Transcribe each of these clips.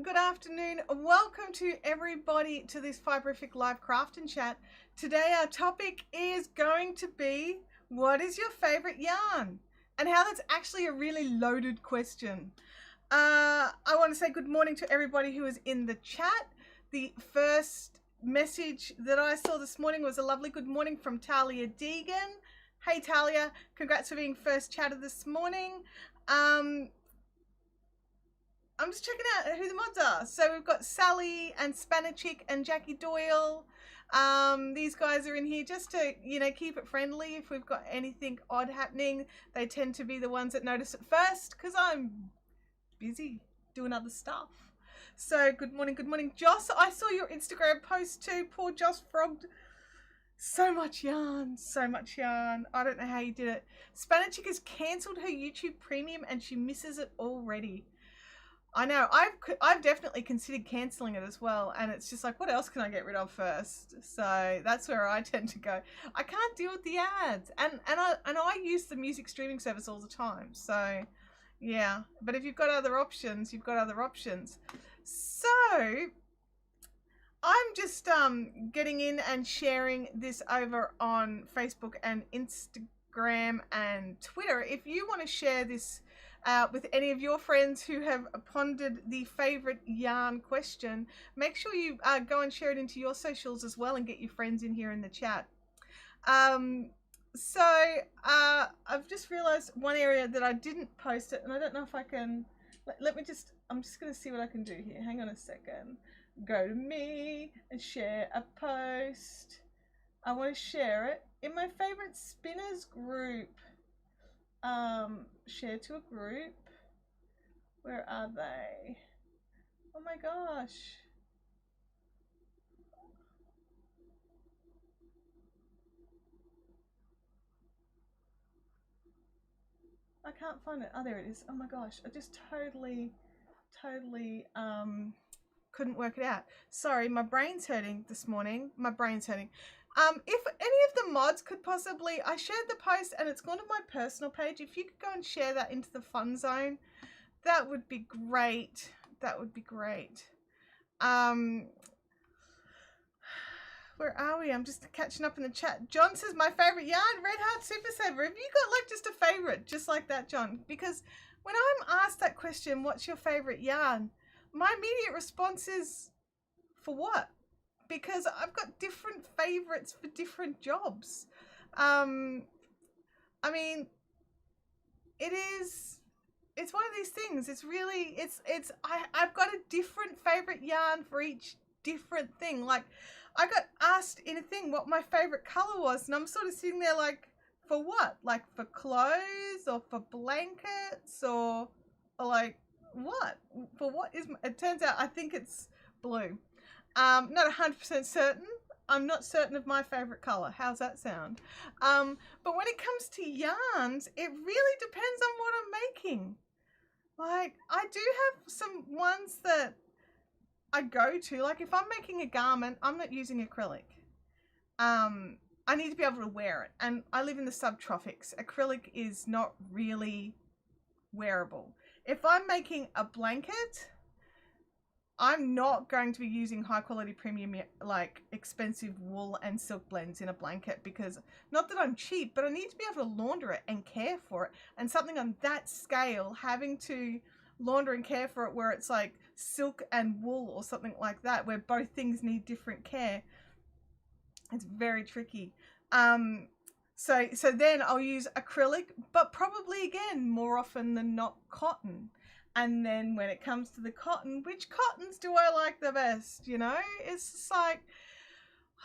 Good afternoon. Welcome to everybody to this Fiberific live craft and chat. Today our topic is going to be, what is your favorite yarn? And how that's actually a really loaded question. I want to say good morning to everybody who is in the chat. The first message that I saw this morning was a lovely good morning from Talia Deegan. Hey Talia, congrats for being first chatter this morning. I'm just checking out who the mods are. So we've got Sally and Spanichick and Jackie Doyle. These guys are in here just to, you know, keep it friendly. If we've got anything odd happening, they tend to be the ones that notice it first because I'm busy doing other stuff. So good morning, good morning. Joss, I saw your Instagram post too. Poor Joss frogged so much yarn, so much yarn. I don't know how you did it. Spanichick has cancelled her YouTube premium and she misses it already. I know, I've definitely considered cancelling it as well, and it's just like, what else can I get rid of first? So that's where I tend to go. I can't deal with the ads, and I use the music streaming service all the time. So yeah, but if you've got other options, you've got other options. So I'm just getting in and sharing this over on Facebook and Instagram and Twitter. If you want to share this with any of your friends who have pondered the favorite yarn question, make sure you go and share it into your socials as well and get your friends in here in the chat. So I've just realized one area that I didn't post it, and I don't know if I can, I'm just going to see what I can do here. Hang on a second. Go to me and share a post. I want to share it in my favorite spinners group. Share to a group. Where are they? Oh my gosh. I can't find it. Oh, there it is. Oh my gosh. I just totally couldn't work it out. Sorry, my brain's hurting this morning. My brain's hurting. If any of the mods could possibly, I shared the post and it's gone to my personal page. If you could go and share that into the fun zone, that would be great. That would be great. Where are we? I'm just catching up in the chat. John says, my favorite yarn, Red Heart Super Saver. Have you got like just a favorite? Just like that, John? Because when I'm asked that question, what's your favorite yarn? My immediate response is, for what? Because I've got different favorites for different jobs. I mean, it's one of these things. It's really, I've got a different favorite yarn for each different thing. Like, I got asked in a thing what my favorite color was, and I'm sort of sitting there like, for what? Like, for clothes or for blankets or like what? For what is? It turns out I think it's blue. Not 100% certain. I'm not certain of my favorite color. How's that sound? But when it comes to yarns, it really depends on what I'm making. Like, I do have some ones that I go to. Like, if I'm making a garment, I'm not using acrylic. I need to be able to wear it. And I live in the subtropics. Acrylic is not really wearable. If I'm making a blanket, I'm not going to be using high quality premium, like expensive wool and silk blends in a blanket, because not that I'm cheap, but I need to be able to launder it and care for it. And something on that scale, having to launder and care for it where it's like silk and wool or something like that, where both things need different care, it's very tricky. So then I'll use acrylic, but probably again, more often than not, cotton. And then when it comes to the cotton, which cottons do I like the best? You know, it's just like,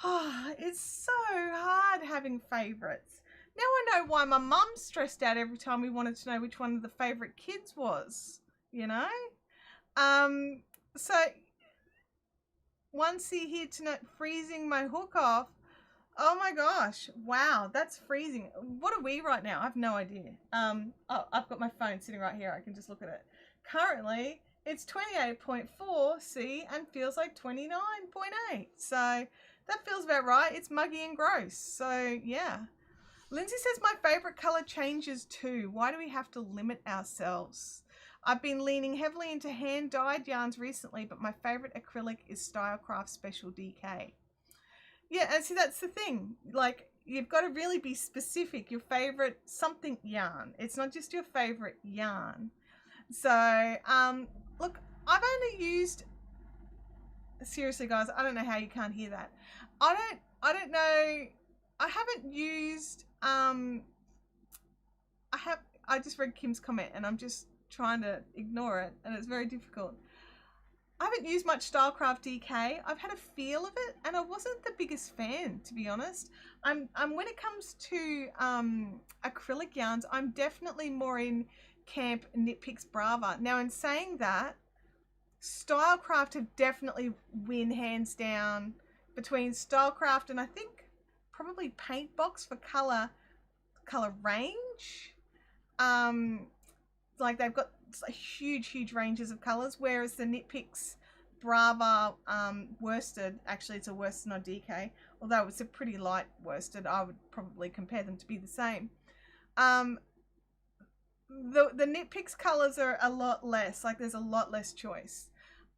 oh, it's so hard having favorites. Now I know why my mum stressed out every time we wanted to know which one of the favorite kids was, you know? So once you hear tonight freezing my hook off, oh my gosh, wow, that's freezing. What are we right now? I have no idea. Oh, I've got my phone sitting right here. I can just look at it. Currently, it's 28.4 C and feels like 29.8. So that feels about right. It's muggy and gross. So yeah. Lindsay says my favorite color changes too. Why do we have to limit ourselves? I've been leaning heavily into hand-dyed yarns recently, but my favorite acrylic is Stylecraft Special DK. Yeah, and see, that's the thing. Like, you've got to really be specific. Your favorite something yarn. It's not just your favorite yarn. So, look, I've only used, seriously guys, I don't know how you can't hear that. I don't know, I haven't used, I just read Kim's comment and I'm just trying to ignore it and it's very difficult. I haven't used much Stylecraft DK. I've had a feel of it and I wasn't the biggest fan, to be honest. When it comes to acrylic yarns, I'm definitely more in camp Knit Picks Brava. Now, in saying that, Stylecraft have definitely win hands down between Stylecraft and I think probably Paintbox for color range. Like they've got huge ranges of colors, whereas the Knit Picks Brava worsted, actually it's a worsted, not DK, although it's a pretty light worsted. I would probably compare them to be the same. The Knit Picks colors are a lot less, like there's a lot less choice.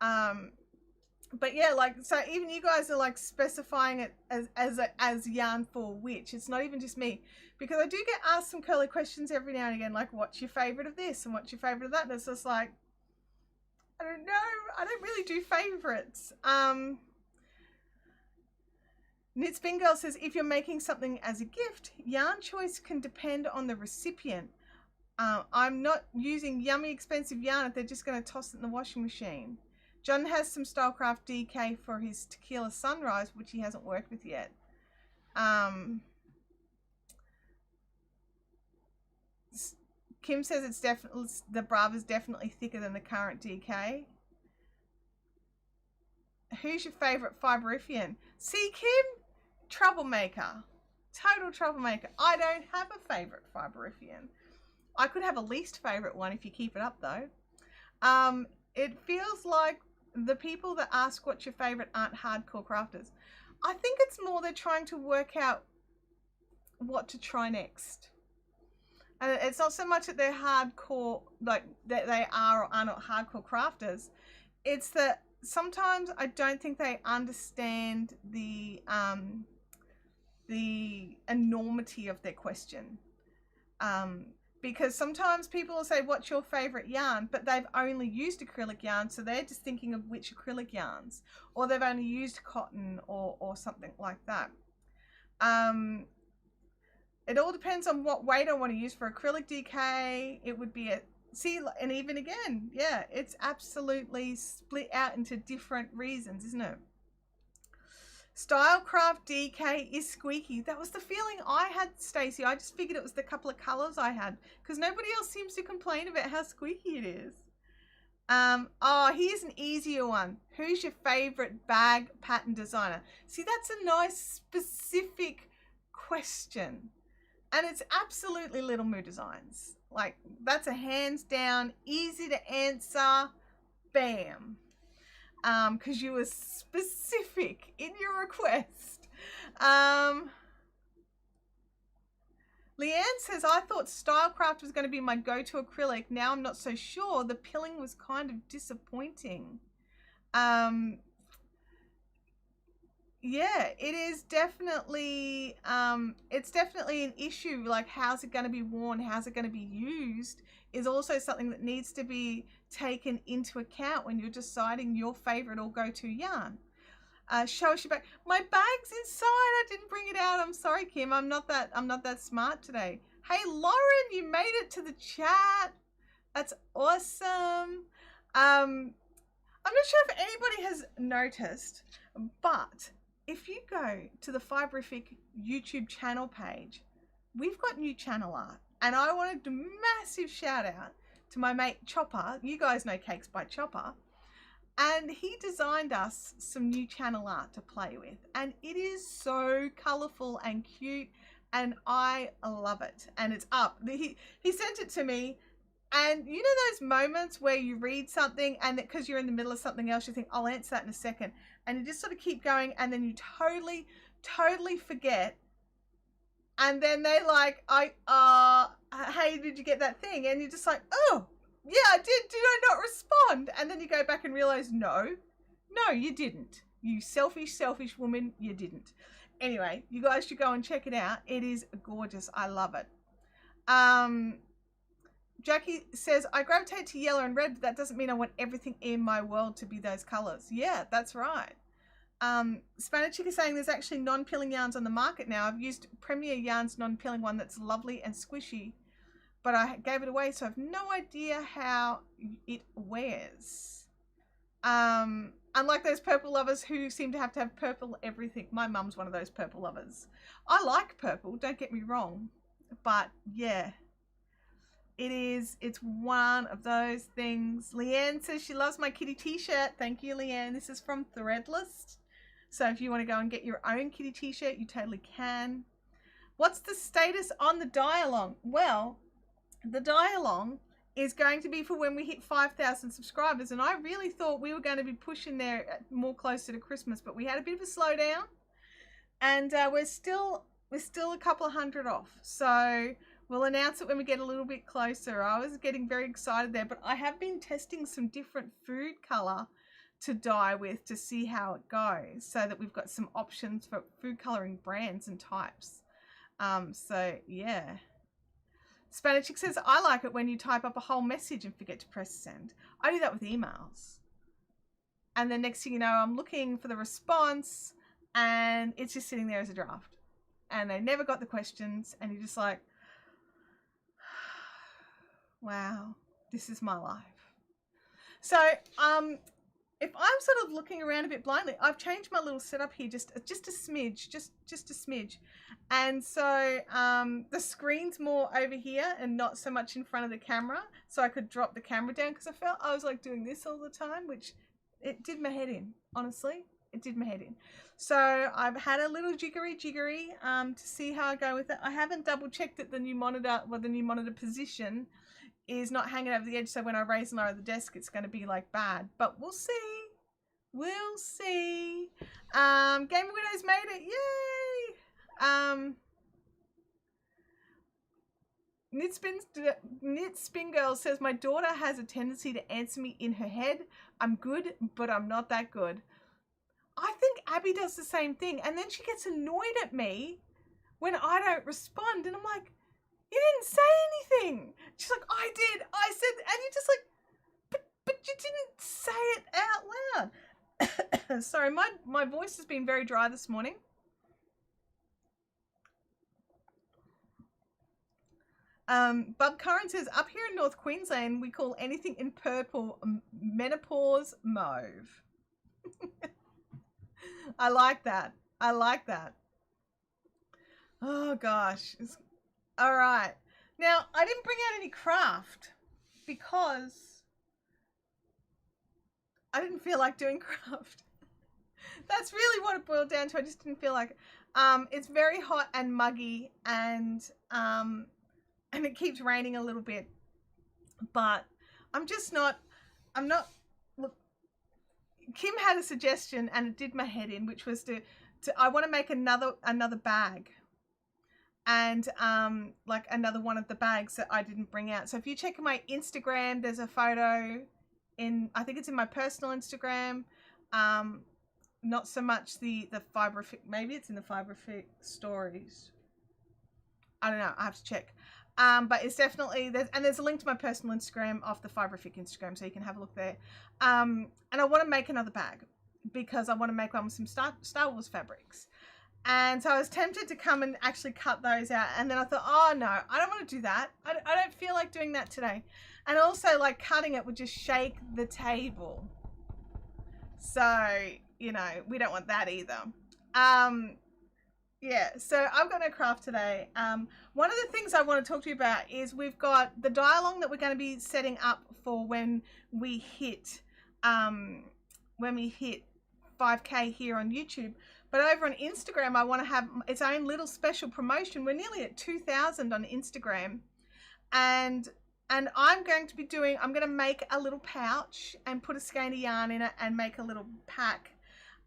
But yeah, like, so even you guys are like specifying it as yarn for which. It's not even just me, because I do get asked some curly questions every now and again, like what's your favorite of this and what's your favorite of that, and it's just like, I don't know, I don't really do favorites. Knit Spin Girl says, if you're making something as a gift, yarn choice can depend on the recipient. I'm not using yummy expensive yarn if they're just going to toss it in the washing machine. John has some Stylecraft DK for his Tequila Sunrise, which he hasn't worked with yet. Kim says it's definitely, the Brava's definitely thicker than the current DK. Who's your favorite Fiberific? See, Kim, troublemaker, total troublemaker. I don't have a favorite Fiberific. I could have a least favorite one if you keep it up though. It feels like the people that ask what's your favorite aren't hardcore crafters. I think it's more they're trying to work out what to try next. And it's not so much that they're hardcore, like that they are or are not hardcore crafters. It's that sometimes I don't think they understand the enormity of their question. Because sometimes people will say, what's your favorite yarn? But they've only used acrylic yarn, so they're just thinking of which acrylic yarns. Or they've only used cotton or something like that. It all depends on what weight I want to use. For acrylic DK, it would be a, see, and even again, yeah, it's absolutely split out into different reasons, isn't it? Stylecraft DK is squeaky. That was the feeling I had, Stacey. I just figured it was the couple of colors I had because nobody else seems to complain about how squeaky it is. Oh, here's an easier one. Who's your favorite bag pattern designer? See, that's a nice specific question. And it's absolutely Little Moo Designs. Like, that's a hands down, easy to answer. Bam. Because you were specific in your request. Leanne says, I thought Stylecraft was going to be my go-to acrylic. Now I'm not so sure. The pilling was kind of disappointing. Yeah, it is definitely, it's definitely an issue. Like, how's it going to be worn? How's it going to be used is also something that needs to be taken into account when you're deciding your favorite or go-to yarn. Show us your bag. My bag's inside. I didn't bring it out. I'm sorry, Kim. I'm not that smart today. Hey, Lauren, you made it to the chat. That's awesome. I'm not sure if anybody has noticed, but if you go to the Fiberific YouTube channel page, we've got new channel art. And I wanted a massive shout out to my mate Chopper. You guys know Cakes by Chopper. And he designed us some new channel art to play with. And it is so colourful and cute. And I love it. And it's up. He sent it to me. And you know those moments where you read something and because you're in the middle of something else, you think, I'll answer that in a second. And you just sort of keep going. And then you totally forget. And then they're like, hey, did you get that thing? And you're just like, oh, yeah, I did. Did I not respond? And then you go back and realize, no, you didn't. You selfish woman, you didn't. Anyway, you guys should go and check it out. It is gorgeous. I love it. Jackie says, I gravitate to yellow and red, but that doesn't mean I want everything in my world to be those colors. Yeah, that's right. Spanish Chick is saying there's actually non-pilling yarns on the market now. I've used Premier Yarns non-pilling one that's lovely and squishy, but I gave it away, so I have no idea how it wears. Unlike those purple lovers who seem to have purple everything. My mum's one of those purple lovers. I like purple, don't get me wrong, but yeah, it's one of those things. Leanne says she loves my kitty t-shirt. Thank you, Leanne. This is from Threadless. So if you want to go and get your own kitty t-shirt, you totally can. What's the status on the dye-along? Well, the dye-along is going to be for when we hit 5,000 subscribers. And I really thought we were going to be pushing there more closer to Christmas, but we had a bit of a slowdown. And we're still a couple of hundred off. So we'll announce it when we get a little bit closer. I was getting very excited there, but I have been testing some different food color to dye with to see how it goes, so that we've got some options for food coloring brands and types. So yeah. Spanish Chick says, I like it when you type up a whole message and forget to press send. I do that with emails. And then next thing you know, I'm looking for the response and it's just sitting there as a draft. And they never got the questions and you're just like, wow, this is my life. So, if I'm sort of looking around a bit blindly, I've changed my little setup here just a smidge, just a smidge. And so the screen's more over here and not so much in front of the camera. So I could drop the camera down because I felt I was like doing this all the time, which it did my head in, honestly. It did my head in. So I've had a little jiggery to see how I go with it. I haven't double checked that the new monitor, well, the new monitor position is not hanging over the edge, so when I raise and lower the desk, it's going to be like bad. But we'll see. We'll see. Game Widows made it. Yay! Knit Spin Girl says, my daughter has a tendency to answer me in her head. I'm good, but I'm not that good. I think Abby does the same thing. And then she gets annoyed at me when I don't respond. And I'm like, you didn't say anything. She's like, I did. I said, and you're just like, but you didn't say it out loud. Sorry, my voice has been very dry this morning. Bub Curran says, up here in North Queensland, we call anything in purple menopause mauve. I like that. I like that. Oh, gosh. All right. Now, I didn't bring out any craft because I didn't feel like doing craft. That's really what it boiled down to. I just didn't feel like it. It's very hot and muggy, and it keeps raining a little bit. But I'm not. Look, Kim had a suggestion, and it did my head in, which was I want to make another bag. And like another one of the bags that I didn't bring out. So if you check my Instagram, there's a photo I think it's in my personal Instagram. Not so much the Fiberific, maybe it's in the Fiberific stories. I don't know, I have to check. But it's definitely, there's a link to my personal Instagram off the Fiberific Instagram, so you can have a look there. And I want to make another bag because I want to make one with some Star Wars fabrics. And so I was tempted to come and actually cut those out. And then I thought, oh no, I don't want to do that. I don't feel like doing that today. And also, like, cutting it would just shake the table. So, you know, we don't want that either. Yeah, so I've got no craft today. One of the things I want to talk to you about is we've got the dialogue that we're going to be setting up for when we hit 5K here on YouTube. But over on Instagram, I want to have its own little special promotion. We're nearly at 2,000 on Instagram. And I'm going to make a little pouch and put a skein of yarn in it and make a little pack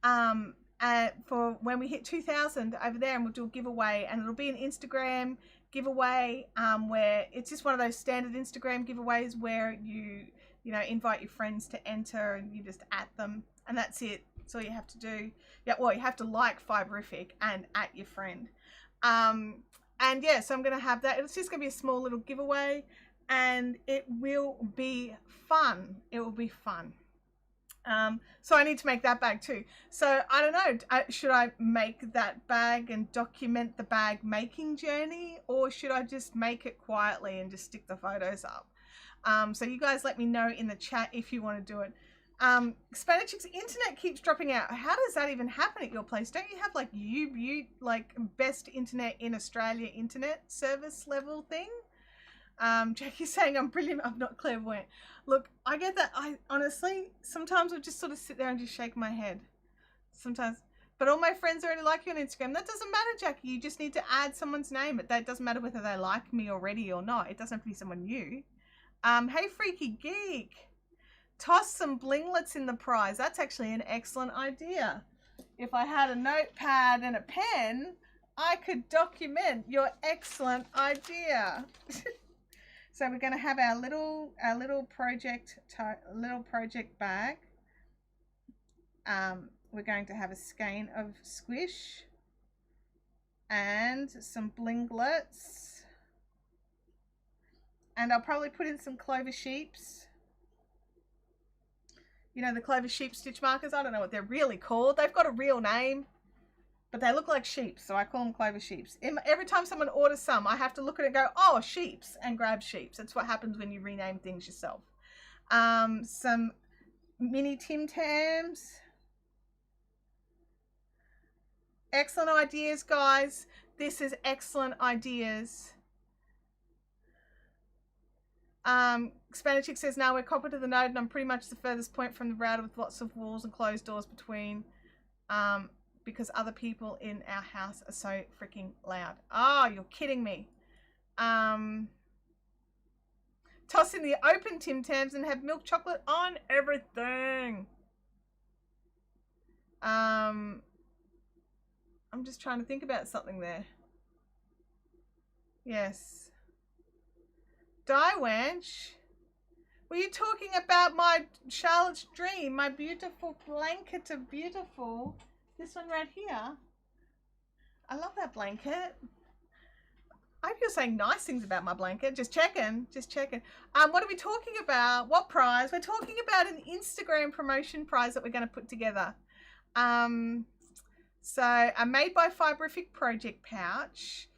for when we hit 2,000 over there, and we'll do a giveaway, and it'll be an Instagram giveaway where it's just one of those standard Instagram giveaways where you invite your friends to enter and you just at them, and that's it. That's all you have to do. Yeah, well, you have to like Fiberific and at your friend. And yeah, so I'm going to have that. It's just going to be a small little giveaway, and it will be fun. It will be fun. So I need to make that bag too. So I don't know, should I make that bag and document the bag making journey, or should I just make it quietly and just stick the photos up? So you guys let me know in the chat if you want to do it. Spanachic's internet keeps dropping out. How does that even happen at your place? Don't you have like like best internet in Australia internet service level thing? Jackie's saying I'm brilliant, I'm not clairvoyant. Look, I get that. I honestly, sometimes I just sort of sit there and just shake my head. Sometimes. But all my friends already like you on Instagram. That doesn't matter, Jackie. You just need to add someone's name. That doesn't matter whether they like me already or not. It doesn't have to be someone new. Hey, Freaky Geek. Toss some blinglets in the prize. That's actually an excellent idea. If I had a notepad and a pen, I could document your excellent idea. So we're going to have our little project bag. We're going to have a skein of squish and some blinglets, and I'll probably put in some clover sheeps. You know, the clover sheep stitch markers. I don't know what they're really called. They've got a real name, but they look like sheeps, so I call them clover sheeps. Every time someone orders some, I have to look at it and go, oh, sheeps, and grab sheeps. That's what happens when you rename things yourself. Some mini Tim Tams. Excellent ideas, guys. This is excellent ideas. Spanachik says, now we're copper to the node, and I'm pretty much the furthest point from the router with lots of walls and closed doors between. Because other people in our house are so freaking loud. Oh, you're kidding me. Toss in the open Tim Tams and have milk chocolate on everything. I'm just trying to think about something there. Yes. Die Wench. Were you talking about my Charlotte's Dream? My beautiful blanket of beautiful. This one right here. I love that blanket. I hope you're saying nice things about my blanket. Just checking. Just checking. What are we talking about? What prize? We're talking about an Instagram promotion prize that we're going to put together. So a Made by Fiberific project pouch.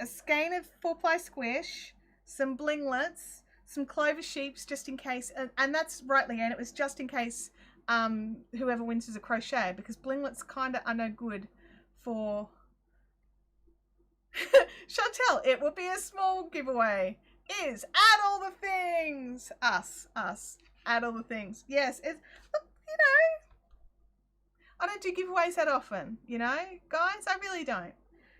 a skein of 4-ply squish, some blinglets, some clover sheeps just in case, and that's right, Leanne, it was just in case whoever wins is a crochet, because blinglets kind of are no good for... Chantel, it will be a small giveaway. Is add all the things. Us. Add all the things. Yes, it's, you know, I don't do giveaways that often, you know, guys, I really don't.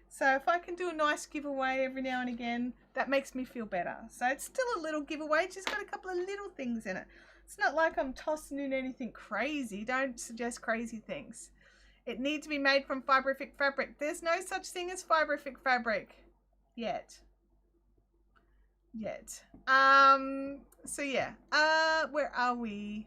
So if I can do a nice giveaway every now and again, that makes me feel better. So it's still a little giveaway, it's just got a couple of little things in it. It's not like I'm tossing in anything crazy. Don't suggest crazy things. It needs to be made from Fiberific fabric. There's no such thing as Fiberific fabric yet. So yeah, where are we?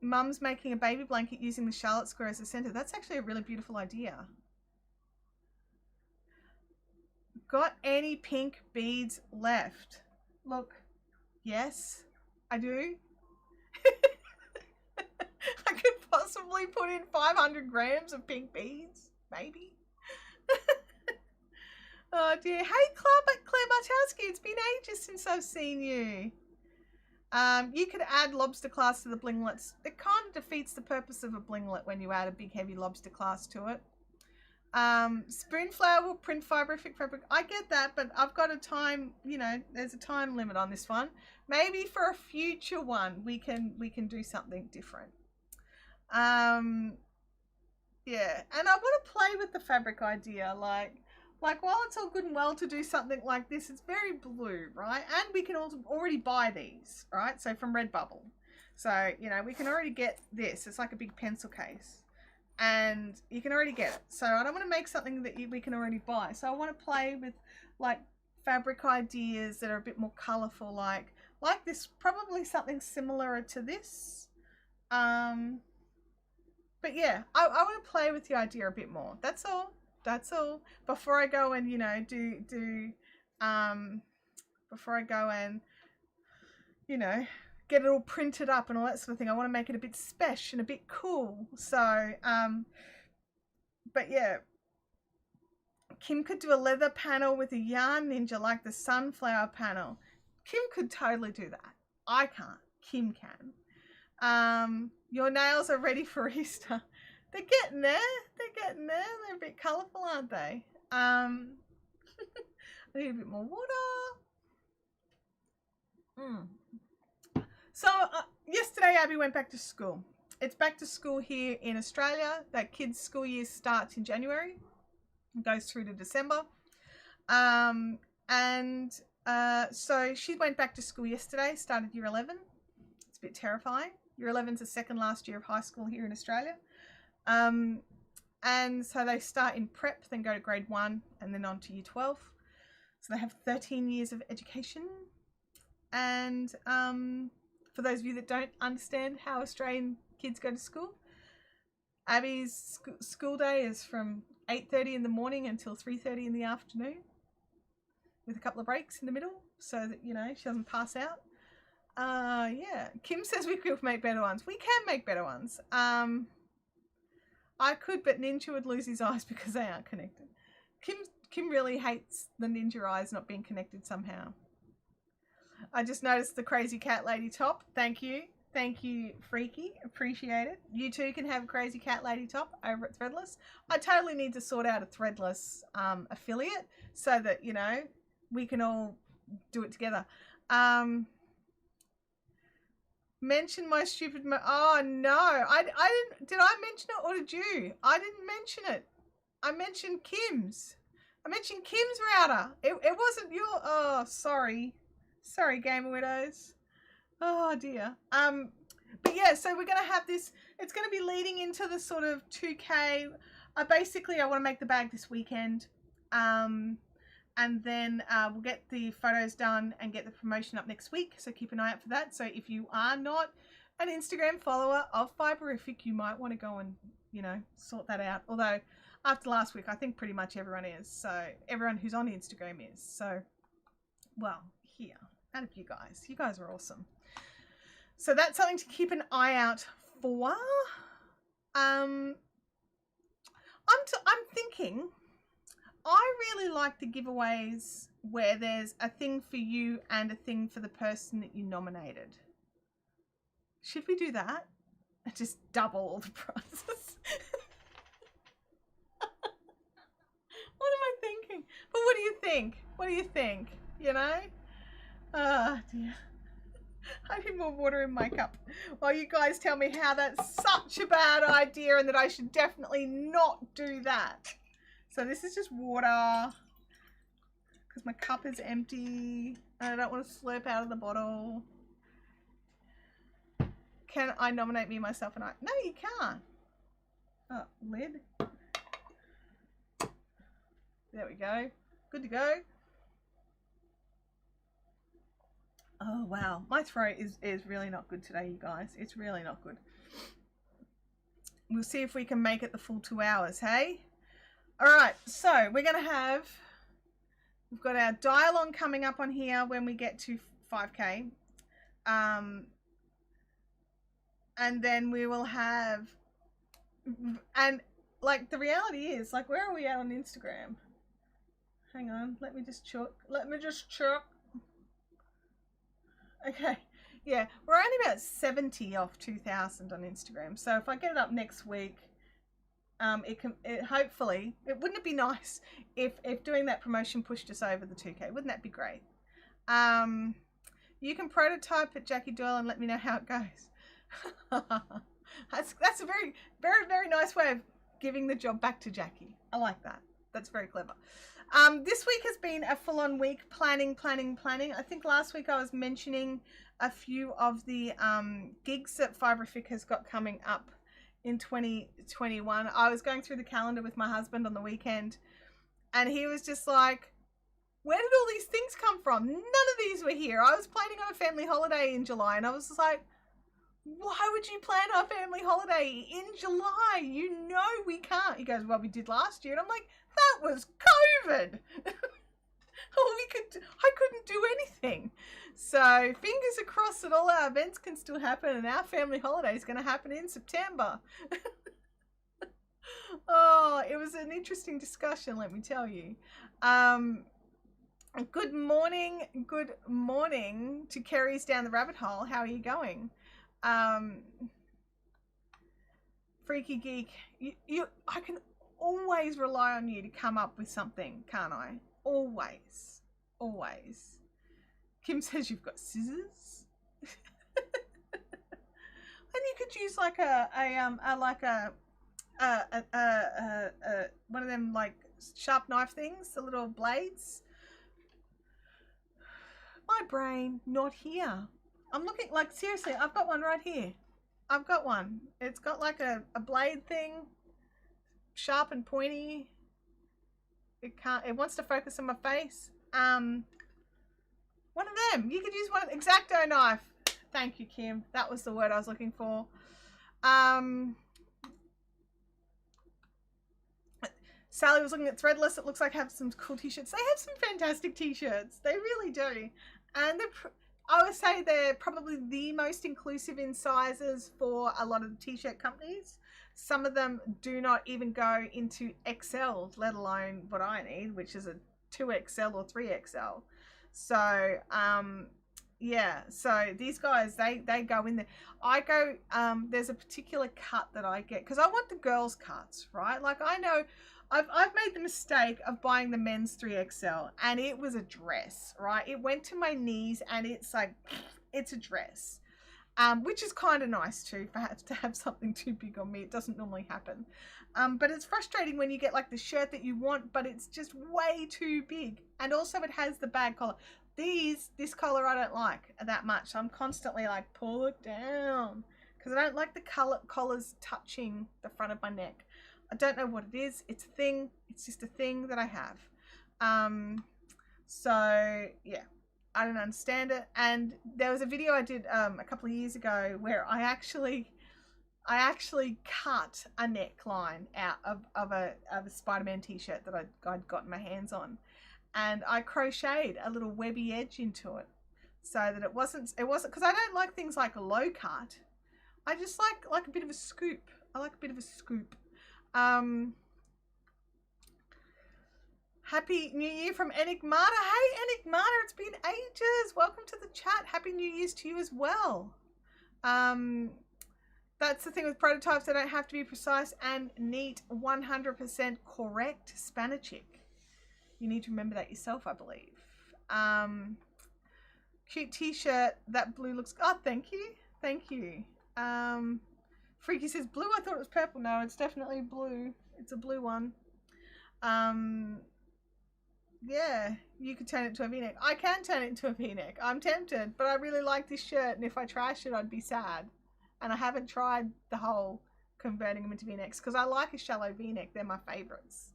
Mum's making a baby blanket using the Charlotte square as a center. That's actually a really beautiful idea. Got any pink beads left? Look, yes, I do. I could possibly put in 500 grams of pink beads, maybe. Oh dear. Hey, Claire Bartowski, it's been ages since I've seen you. You could add lobster class to the blinglets. It kind of defeats the purpose of a blinglet when you add a big heavy lobster class to it. Spoonflower will print Fiberific fabric. I get that, but I've got a time, you know, there's a time limit on this one. Maybe for a future one we can do something different. Yeah, and I want to play with the fabric idea, like while it's all good and well to do something like this, it's very blue, right? And we can also already buy these, right? So from Redbubble. So, you know, we can already get this. It's like a big pencil case. And you can already get it. So I don't want to make something that we can already buy. So I want to play with like fabric ideas that are a bit more colorful, like this, probably something similar to this. But yeah, I want to play with the idea a bit more. That's all. That's all. Before I go and, you know, before I go and, you know, get it all printed up and all that sort of thing, I want to make it a bit special and a bit cool. So, but yeah, Kim could do a leather panel with a yarn ninja like the sunflower panel. Kim could totally do that. I can't. Kim can. Your nails are ready for Easter. They're getting there. They're getting there. They're a bit colourful, aren't they? I need a bit more water. So yesterday Abby went back to school. It's back to school here in Australia. That kids' school year starts in January. It goes through to December. So she went back to school yesterday, started year 11. It's a bit terrifying. Year 11's the second last year of high school here in Australia. And so they start in prep, then go to grade 1 and then on to year 12. So they have 13 years of education. And for those of you that don't understand how Australian kids go to school, Abby's school day is from 8:30 in the morning until 3:30 in the afternoon, with a couple of breaks in the middle so that, you know, she doesn't pass out. Yeah, Kim says we could make better ones. We can make better ones. I could, but Ninja would lose his eyes because they aren't connected. Kim really hates the ninja eyes not being connected somehow. I just noticed the crazy cat lady top. Thank you. Thank you, Freaky. Appreciate it. You too can have a crazy cat lady top over at Threadless. I totally need to sort out a Threadless affiliate so that, you know, we can all do it together. Mention my stupid... oh, no. I didn't... Did I mention it or did you? I didn't mention it. I mentioned Kim's. I mentioned Kim's router. It wasn't your... Oh, sorry. Sorry, Gamer Widows. Oh, dear. But yeah, so we're going to have this... It's going to be leading into the sort of 2K... Basically, I want to make the bag this weekend. And then we'll get the photos done and get the promotion up next week. So keep an eye out for that. So if you are not an Instagram follower of Fiberific, you might want to go and, you know, sort that out. Although after last week, I think pretty much everyone is. So everyone who's on Instagram is. So, well, here. Out of you guys. You guys are awesome. So that's something to keep an eye out for. I'm thinking, I really like the giveaways where there's a thing for you and a thing for the person that you nominated. Should we do that? And just double all the prizes. What am I thinking? But what do you think? What do you think? You know? Oh dear. I need more water in my cup. While you guys tell me how that's such a bad idea and that I should definitely not do that. So this is just water because my cup is empty and I don't want to slurp out of the bottle. Can I nominate me, myself, and I? No, you can't. Oh, lid. There we go. Good to go. Oh, wow. My throat is really not good today, you guys. It's really not good. We'll see if we can make it the full 2 hours, hey? All right, so we're going to have... We've got our dialogue coming up on here when we get to 5K. And then we will have... And, like, the reality is, like, where are we at on Instagram? Hang on, let me just check. Okay, yeah, we're only about 70 off 2,000 on Instagram. So if I get it up next week, hopefully, wouldn't it be nice if doing that promotion pushed us over the 2K? Wouldn't that be great? You can prototype at Jackie Doyle and let me know how it goes. That's a very, very, very nice way of giving the job back to Jackie. I like that. That's very clever. This week has been a full-on week, planning. I think last week I was mentioning a few of the gigs that Fiberific has got coming up in 2021. I was going through the calendar with my husband on the weekend, and he was just like, where did all these things come from? None of these were here. I was planning on a family holiday in July, and I was just like, why would you plan our family holiday in July? You know we can't. He goes, well, we did last year. And I'm like, that was COVID. I couldn't do anything. So fingers crossed that all our events can still happen and our family holiday is going to happen in September. Oh, it was an interesting discussion, let me tell you. Good morning to Kerry's Down the Rabbit Hole. How are you going? Freaky Geek, I can always rely on you to come up with something, can't I? Always. Kim says you've got scissors. And you could use like one of them like sharp knife things, the little blades. My brain not here. I'm looking, like, seriously, I've got one right here. I've got one. It's got like a blade thing, sharp and pointy. It wants to focus on my face. One of them. You could use one, X-Acto knife. Thank you, Kim. That was the word I was looking for. Sally was looking at Threadless. It looks like have some cool t-shirts. They have some fantastic t-shirts. They really do. And I would say they're probably the most inclusive in sizes for a lot of the t-shirt companies. Some of them do not even go into XL, let alone what I need, which is a 2XL or 3XL. So, yeah, so these guys, they go in there. I go, there's a particular cut that I get, because I want the girls' cuts, right? Like, I know I've made the mistake of buying the men's 3XL, and it was a dress, right? It went to my knees, and it's like, it's a dress, which is kind of nice too, perhaps, to have something too big on me. It doesn't normally happen, but it's frustrating when you get like the shirt that you want, but it's just way too big, and also it has the bag collar. This collar I don't like that much. I'm constantly like, pull it down, because I don't like the collars touching the front of my neck. I don't know what it is. It's a thing. It's just a thing that I have. So yeah, I don't understand it. And there was a video I did a couple of years ago where I actually cut a neckline out of a Spider-Man t-shirt that I'd gotten my hands on, and I crocheted a little webby edge into it so that it wasn't because I don't like things like a low cut. I just like a bit of a scoop. I like a bit of a scoop. Happy New Year from Enigmata. Hey, Enigmata, it's been ages. Welcome to the chat. Happy New Year's to you as well. That's the thing with prototypes. They don't have to be precise and neat, 100% correct Spanichic. You need to remember that yourself, I believe. Cute t-shirt. That blue looks... Oh, thank you. Thank you. Freaky says blue. I thought it was purple. No, it's definitely blue. It's a blue one. Yeah, you could turn it to a V-neck. I can turn it into a V-neck. I'm tempted, but I really like this shirt, and if I trash it, I'd be sad. And I haven't tried the whole converting them into V-necks because I like a shallow V-neck. They're my favorites.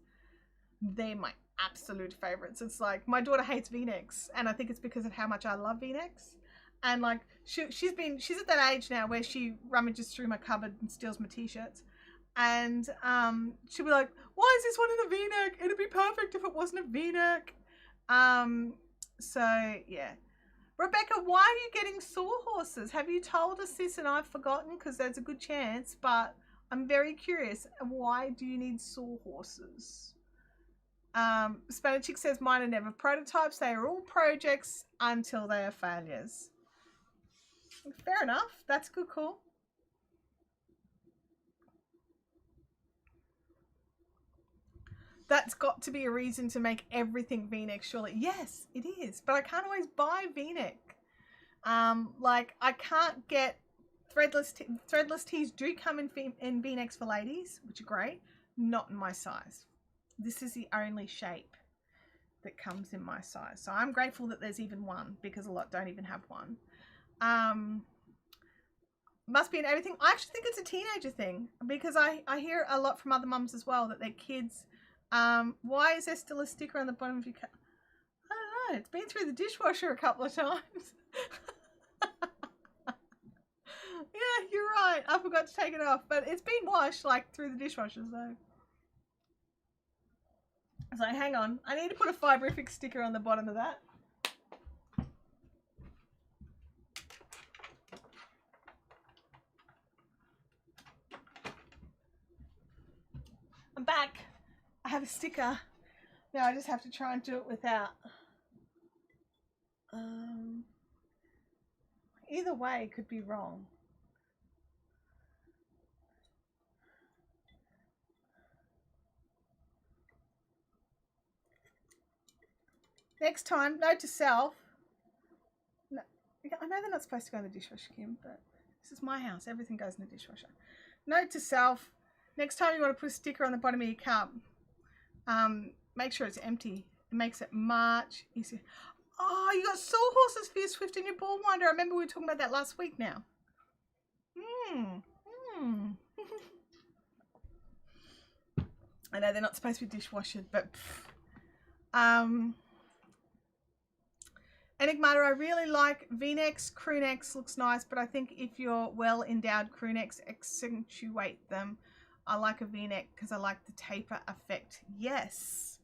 They're my absolute favorites. It's like my daughter hates V-necks, and I think it's because of how much I love V-necks. And like she's at that age now where she rummages through my cupboard and steals my t-shirts. And she'll be like, why is this one in a V-neck? It'd be perfect if it wasn't a V-neck. So yeah. Rebecca, why are you getting sawhorses? Have you told us this and I've forgotten? Because there's a good chance, but I'm very curious. Why do you need sawhorses? Spanichic says mine are never prototypes. They are all projects until they are failures. Fair enough. That's a good call. That's got to be a reason to make everything V-neck, surely. Yes, it is. But I can't always buy V-neck. Like, I can't get threadless tees do come in V-necks for ladies, which are great. Not in my size. This is the only shape that comes in my size. So I'm grateful that there's even one, because a lot don't even have one. Must be in everything. I actually think it's a teenager thing, because I hear a lot from other mums as well that their kids... why is there still a sticker on the bottom of your cup? I don't know. It's been through the dishwasher a couple of times. Yeah, you're right. I forgot to take it off, but it's been washed like through the dishwasher, so hang on. I need to put a Fiberific sticker on the bottom of that. I'm back. I have a sticker. Now I just have to try and do it without. Either way, it could be wrong. Next time, note to self. No, I know they're not supposed to go in the dishwasher, Kim, but this is my house. Everything goes in the dishwasher. Note to self. Next time you want to put a sticker on the bottom of your cup, make sure it's empty. It makes it much easier. Oh, you got sawhorses for your Swift and your ball winder. I remember we were talking about that last week now. I know they're not supposed to be dishwashed, but Enigmata, I really like V-necks. Crewnecks looks nice, but I think if you're well endowed crewnecks, accentuate them. I like a V-neck because I like the taper effect. Yes.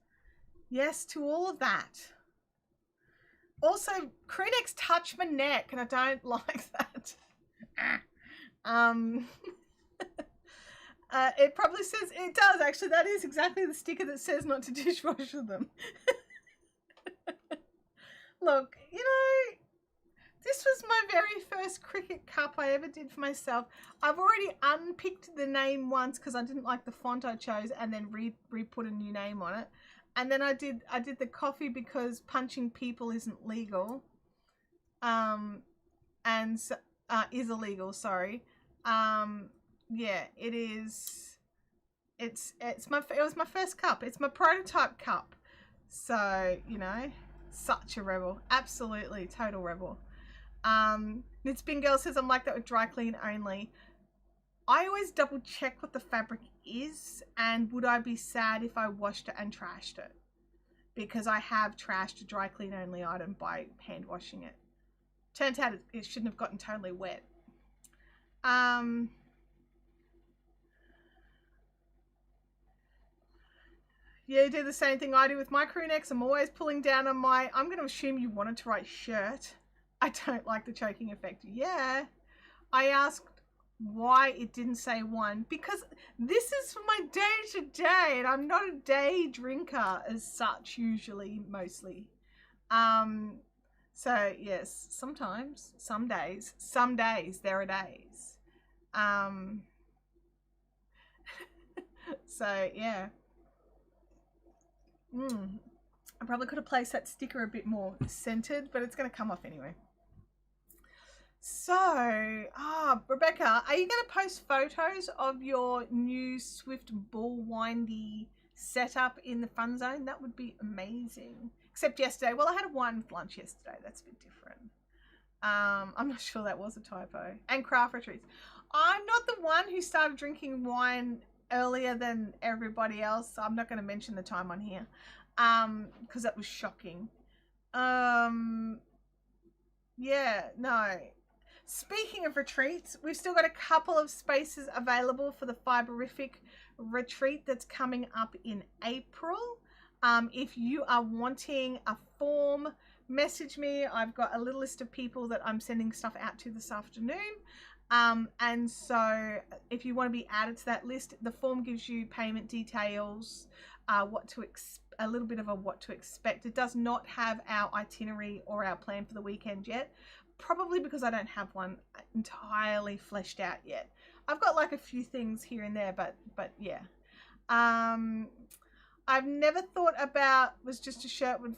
Yes to all of that. Also, crewnecks touch my neck and I don't like that. It probably says, it does actually, that is exactly the sticker that says not to dishwasher them. Look, you know, this was my very first cricket cup I ever did for myself. I've already unpicked the name once because I didn't like the font I chose and then re-put a new name on it. And then I did the coffee because punching people isn't legal. And so, is illegal, sorry. Yeah, it is. It was my first cup. It's my prototype cup. So, you know, such a rebel. Absolutely, total rebel. Knitspin Girl says I'm like that with dry clean only. I always double check what the fabric is and would I be sad if I washed it and trashed it, because I have trashed a dry clean only item by hand washing it. Turns out it shouldn't have gotten totally wet. Yeah, you do the same thing I do with my crew necks. I'm always pulling down on my, I'm going to assume you wanted to write shirt. I don't like the choking effect. Yeah. I asked why it didn't say 1, because this is for my day to day, and I'm not a day drinker as such usually, mostly. So yes, sometimes, some days there are days. So yeah. I probably could have placed that sticker a bit more centered, but it's going to come off anyway. So, Rebecca, are you going to post photos of your new Swift Bull windy setup in the fun zone? That would be amazing. Except yesterday. Well, I had a wine with lunch yesterday. That's a bit different. I'm not sure that was a typo. And craft retreats. I'm not the one who started drinking wine earlier than everybody else. I'm not going to mention the time on here. Because that was shocking. Yeah, no. Speaking of retreats, we've still got a couple of spaces available for the Fiberific retreat that's coming up in April. If you are wanting a form, message me. I've got a little list of people that I'm sending stuff out to this afternoon. And so if you want to be added to that list, the form gives you payment details, what to expect, a little bit of a what to expect. It does not have our itinerary or our plan for the weekend yet, probably because I don't have one entirely fleshed out yet. I've got like a few things here and there, but yeah. I've never thought about, was just a shirt with,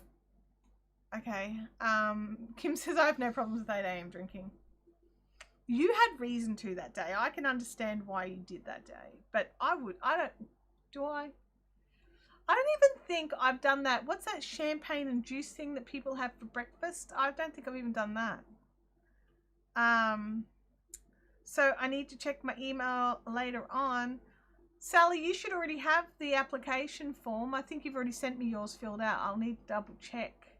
okay. Kim says I have no problems with 8 AM drinking. You had reason to that day. I can understand why you did that day, but I don't even think I've done that. What's that champagne and juice thing that people have for breakfast? I don't think I've even done that. So I need to check my email later on. Sally, you should already have the application form. I think you've already sent me yours filled out. I'll need to double check.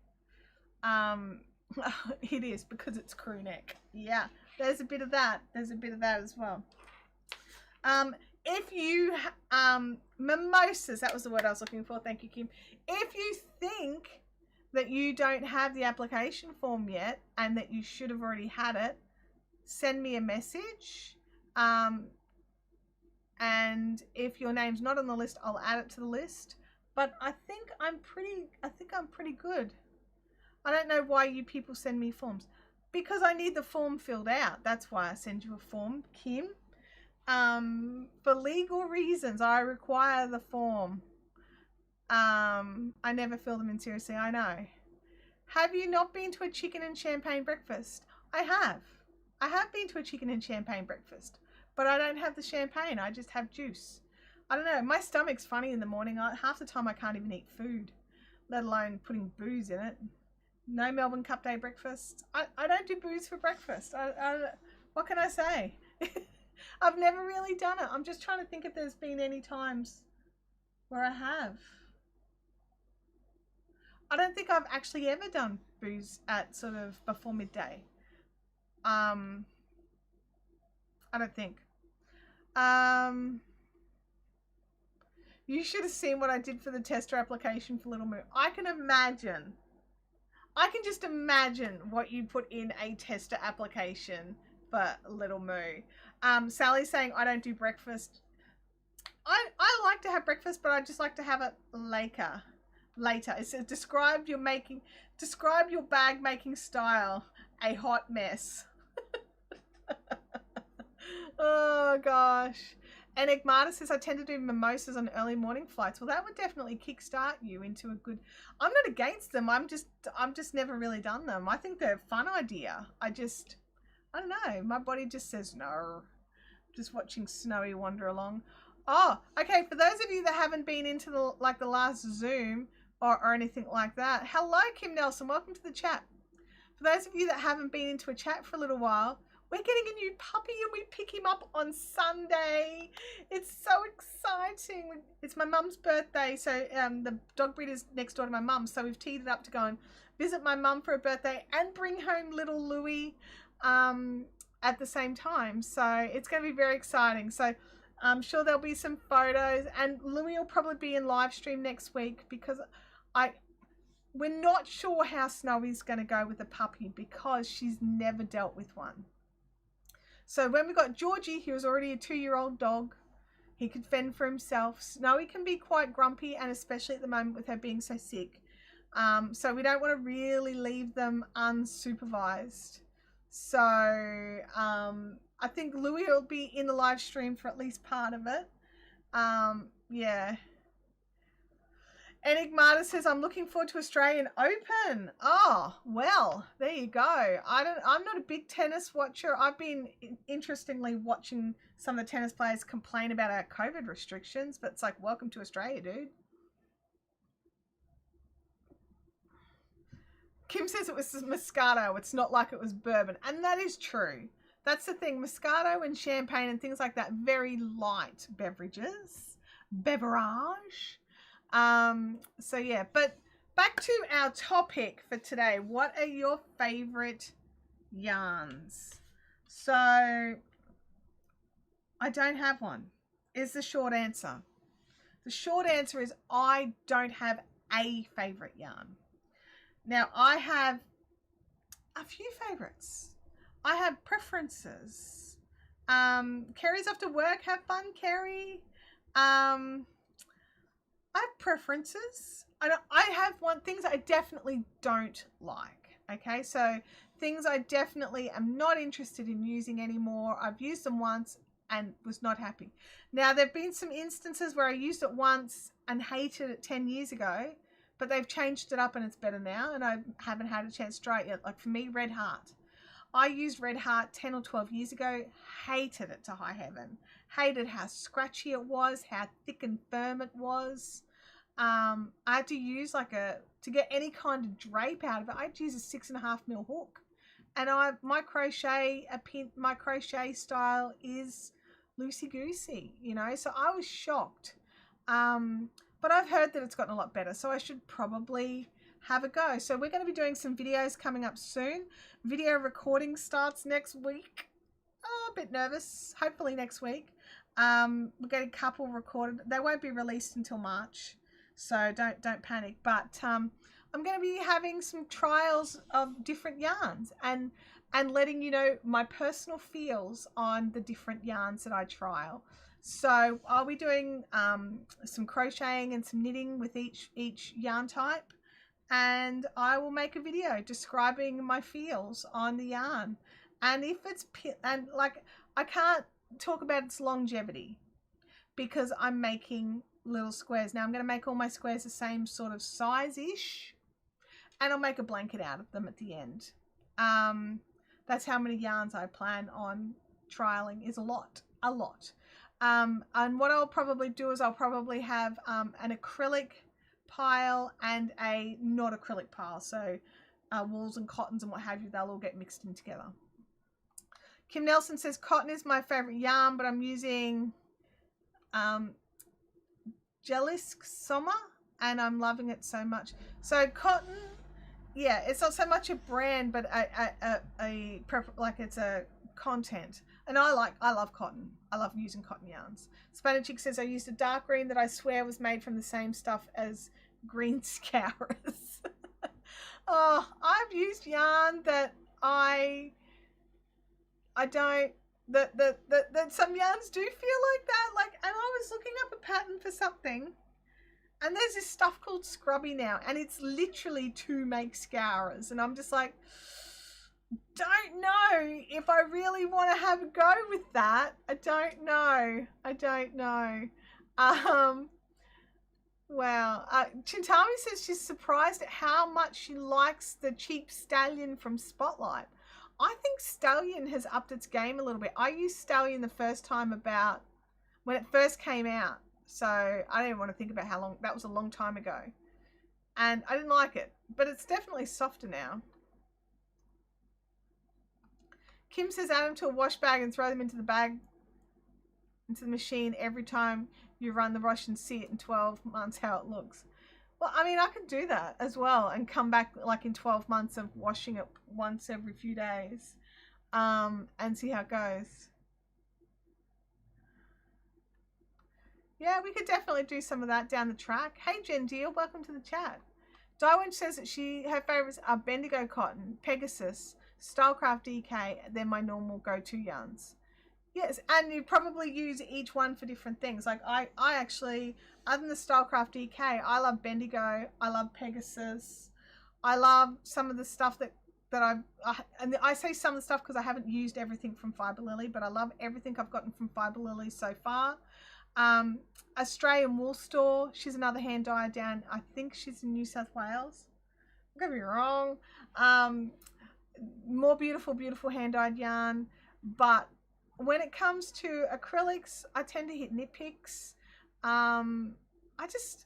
It is, because it's Crewneck. Yeah, there's a bit of that. There's a bit of that as well. If you, Mimosas, that was the word I was looking for. Thank you, Kim. If you think that you don't have the application form yet and that you should have already had it, send me a message. And if your name's not on the list, I'll add it to the list. But I think I'm pretty good. I don't know why you people send me forms. Because I need the form filled out. That's why I send you a form, Kim. For legal reasons, I require the form. I never fill them in, seriously, I know. Have you not been to a chicken and champagne breakfast? I have. I have been to a chicken and champagne breakfast, but I don't have the champagne. I just have juice. I don't know. My stomach's funny in the morning. Half the time I can't even eat food, let alone putting booze in it. No Melbourne Cup Day breakfast. I don't do booze for breakfast. What can I say? I've never really done it. I'm just trying to think if there's been any times where I have. I don't think I've actually ever done booze at sort of before midday. I don't think. You should have seen what I did for the tester application for Little Moo. I can just imagine what you put in a tester application for Little Moo. Sally's saying I don't do breakfast. I like to have breakfast, but I just like to have it later. It says describe your bag making style. A hot mess. Oh gosh. Enigmata says I tend to do mimosas on early morning flights. Well, that would definitely kickstart you into a good. I'm not against them. I'm just never really done them. I think they're a fun idea. I don't know. My body just says no. Just watching Snowy wander along. Oh, okay. For those of you that haven't been into the last Zoom or anything like that, hello, Kim Nelson. Welcome to the chat. For those of you that haven't been into a chat for a little while, we're getting a new puppy and we pick him up on Sunday. It's so exciting. It's my mum's birthday, so the dog breeder's next door to my mum, so we've teed it up to go and visit my mum for her birthday and bring home little Louie at the same time. So it's going to be very exciting. So I'm sure there'll be some photos, and Louie will probably be in live stream next week because we're not sure how Snowy's going to go with the puppy because she's never dealt with one. So when we got Georgie, he was already a 2-year-old dog. He could fend for himself. Snowy can be quite grumpy, and especially at the moment with her being so sick. So we don't want to really leave them unsupervised. So I think Louis will be in the live stream for at least part of it. Yeah. Enigmata says, I'm looking forward to Australian Open. Oh, well, there you go. I'm not a big tennis watcher. I've been interestingly watching some of the tennis players complain about our COVID restrictions, but it's like, welcome to Australia, dude. Kim says it was Moscato. It's not like it was bourbon. And that is true. That's the thing. Moscato and champagne and things like that, very light beverages. Beverage. So yeah, but back to our topic for today. What are your favorite yarns? So I don't have one, is the short answer. The short answer is I don't have a favorite yarn. Now I have a few favorites. I have preferences. Kerry's off to work. Have fun, Kerry. I have preferences. I have things I definitely don't like. Okay, so things I definitely am not interested in using anymore. I've used them once and was not happy. Now, there have been some instances where I used it once and hated it 10 years ago, but they've changed it up and it's better now, and I haven't had a chance to try it yet. Like for me, Red Heart. I used Red Heart 10 or 12 years ago, hated it to high heaven. Hated how scratchy it was, how thick and firm it was. I had to use to get any kind of drape out of it, I had to use a 6.5mm hook. And my crochet style is loosey-goosey, you know, so I was shocked. But I've heard that it's gotten a lot better, so I should probably have a go. So we're going to be doing some videos coming up soon. Video recording starts next week. Oh, a bit nervous. Hopefully next week. We're getting a couple recorded. They won't be released until March, so don't panic. But I'm going to be having some trials of different yarns and letting you know my personal feels on the different yarns that I trial. So I'll be doing some crocheting and some knitting with each yarn type, and I will make a video describing my feels on the yarn. And if it's I can't talk about its longevity because I'm making little squares. Now I'm going to make all my squares the same sort of size-ish, and I'll make a blanket out of them at the end. That's how many yarns I plan on trialing, is a lot. And what I'll probably do is I'll probably have an acrylic pile and a not acrylic pile. So wools and cottons and what have you, they'll all get mixed in together. Kim Nelson says cotton is my favorite yarn, but I'm using Gelisk Summer and I'm loving it so much. So cotton, yeah, it's not so much a brand, but it's a content. And I love cotton. I love using cotton yarns. Spanish Chick says I used a dark green that I swear was made from the same stuff as green scourers. Oh, I've used yarn that that some yarns do feel like that. And I was looking up a pattern for something, and there's this stuff called Scrubby now, and it's literally to make scourers, and I'm just like, don't know if I really want to have a go with that. I don't know. Wow. Chintami says she's surprised at how much she likes the cheap Stallion from Spotlight. I think Stallion has upped its game a little bit. I used Stallion the first time about when it first came out. So I don't even want to think about how long. That was a long time ago. And I didn't like it. But it's definitely softer now. Kim says add them to a wash bag and throw them into the machine every time you run the wash and see it in 12 months how it looks. Well, I mean, I could do that as well and come back like in 12 months of washing it once every few days and see how it goes. Yeah, we could definitely do some of that down the track. Hey, Jen Deal, welcome to the chat. Dywinch says that her favourites are Bendigo cotton, Pegasus, Stylecraft DK, they're my normal go-to yarns. Yes, and you probably use each one for different things. Like I actually, other than the Stylecraft DK, I love Bendigo, I love Pegasus, I love some of the stuff that and I say some of the stuff because I haven't used everything from Fiber Lily, but I love everything I've gotten from Fiber Lily so far. Australian Wool Store, she's another hand dyer down, I think she's in New South Wales. I could be wrong. More beautiful hand dyed yarn, but when it comes to acrylics, I tend to hit knit picks. I just,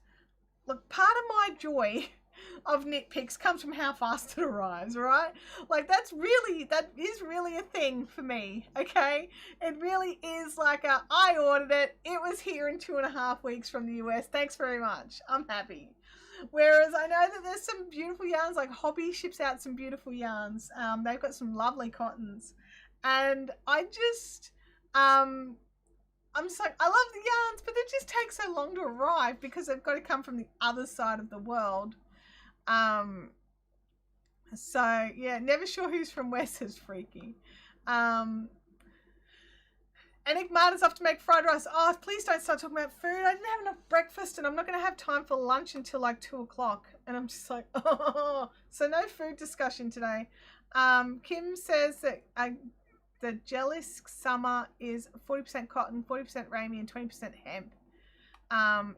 look, part of my joy of knit picks comes from how fast it arrives, right? Like that is really a thing for me, okay? It really is like I ordered it, it was here in 2.5 weeks from the US, thanks very much, I'm happy. Whereas I know that there's some beautiful yarns, like Hobby ships out some beautiful yarns. They've got some lovely cottons. And I'm just like, I love the yarns, but they just take so long to arrive because they've got to come from the other side of the world. So yeah, never sure who's from where, says Freaky. Enigmata's off to make fried rice. Oh, please don't start talking about food. I didn't have enough breakfast and I'm not going to have time for lunch until like 2 o'clock. And I'm just like, oh, so no food discussion today. Kim says that the Jellisk Summer is 40% cotton, 40% Rami, and 20% hemp.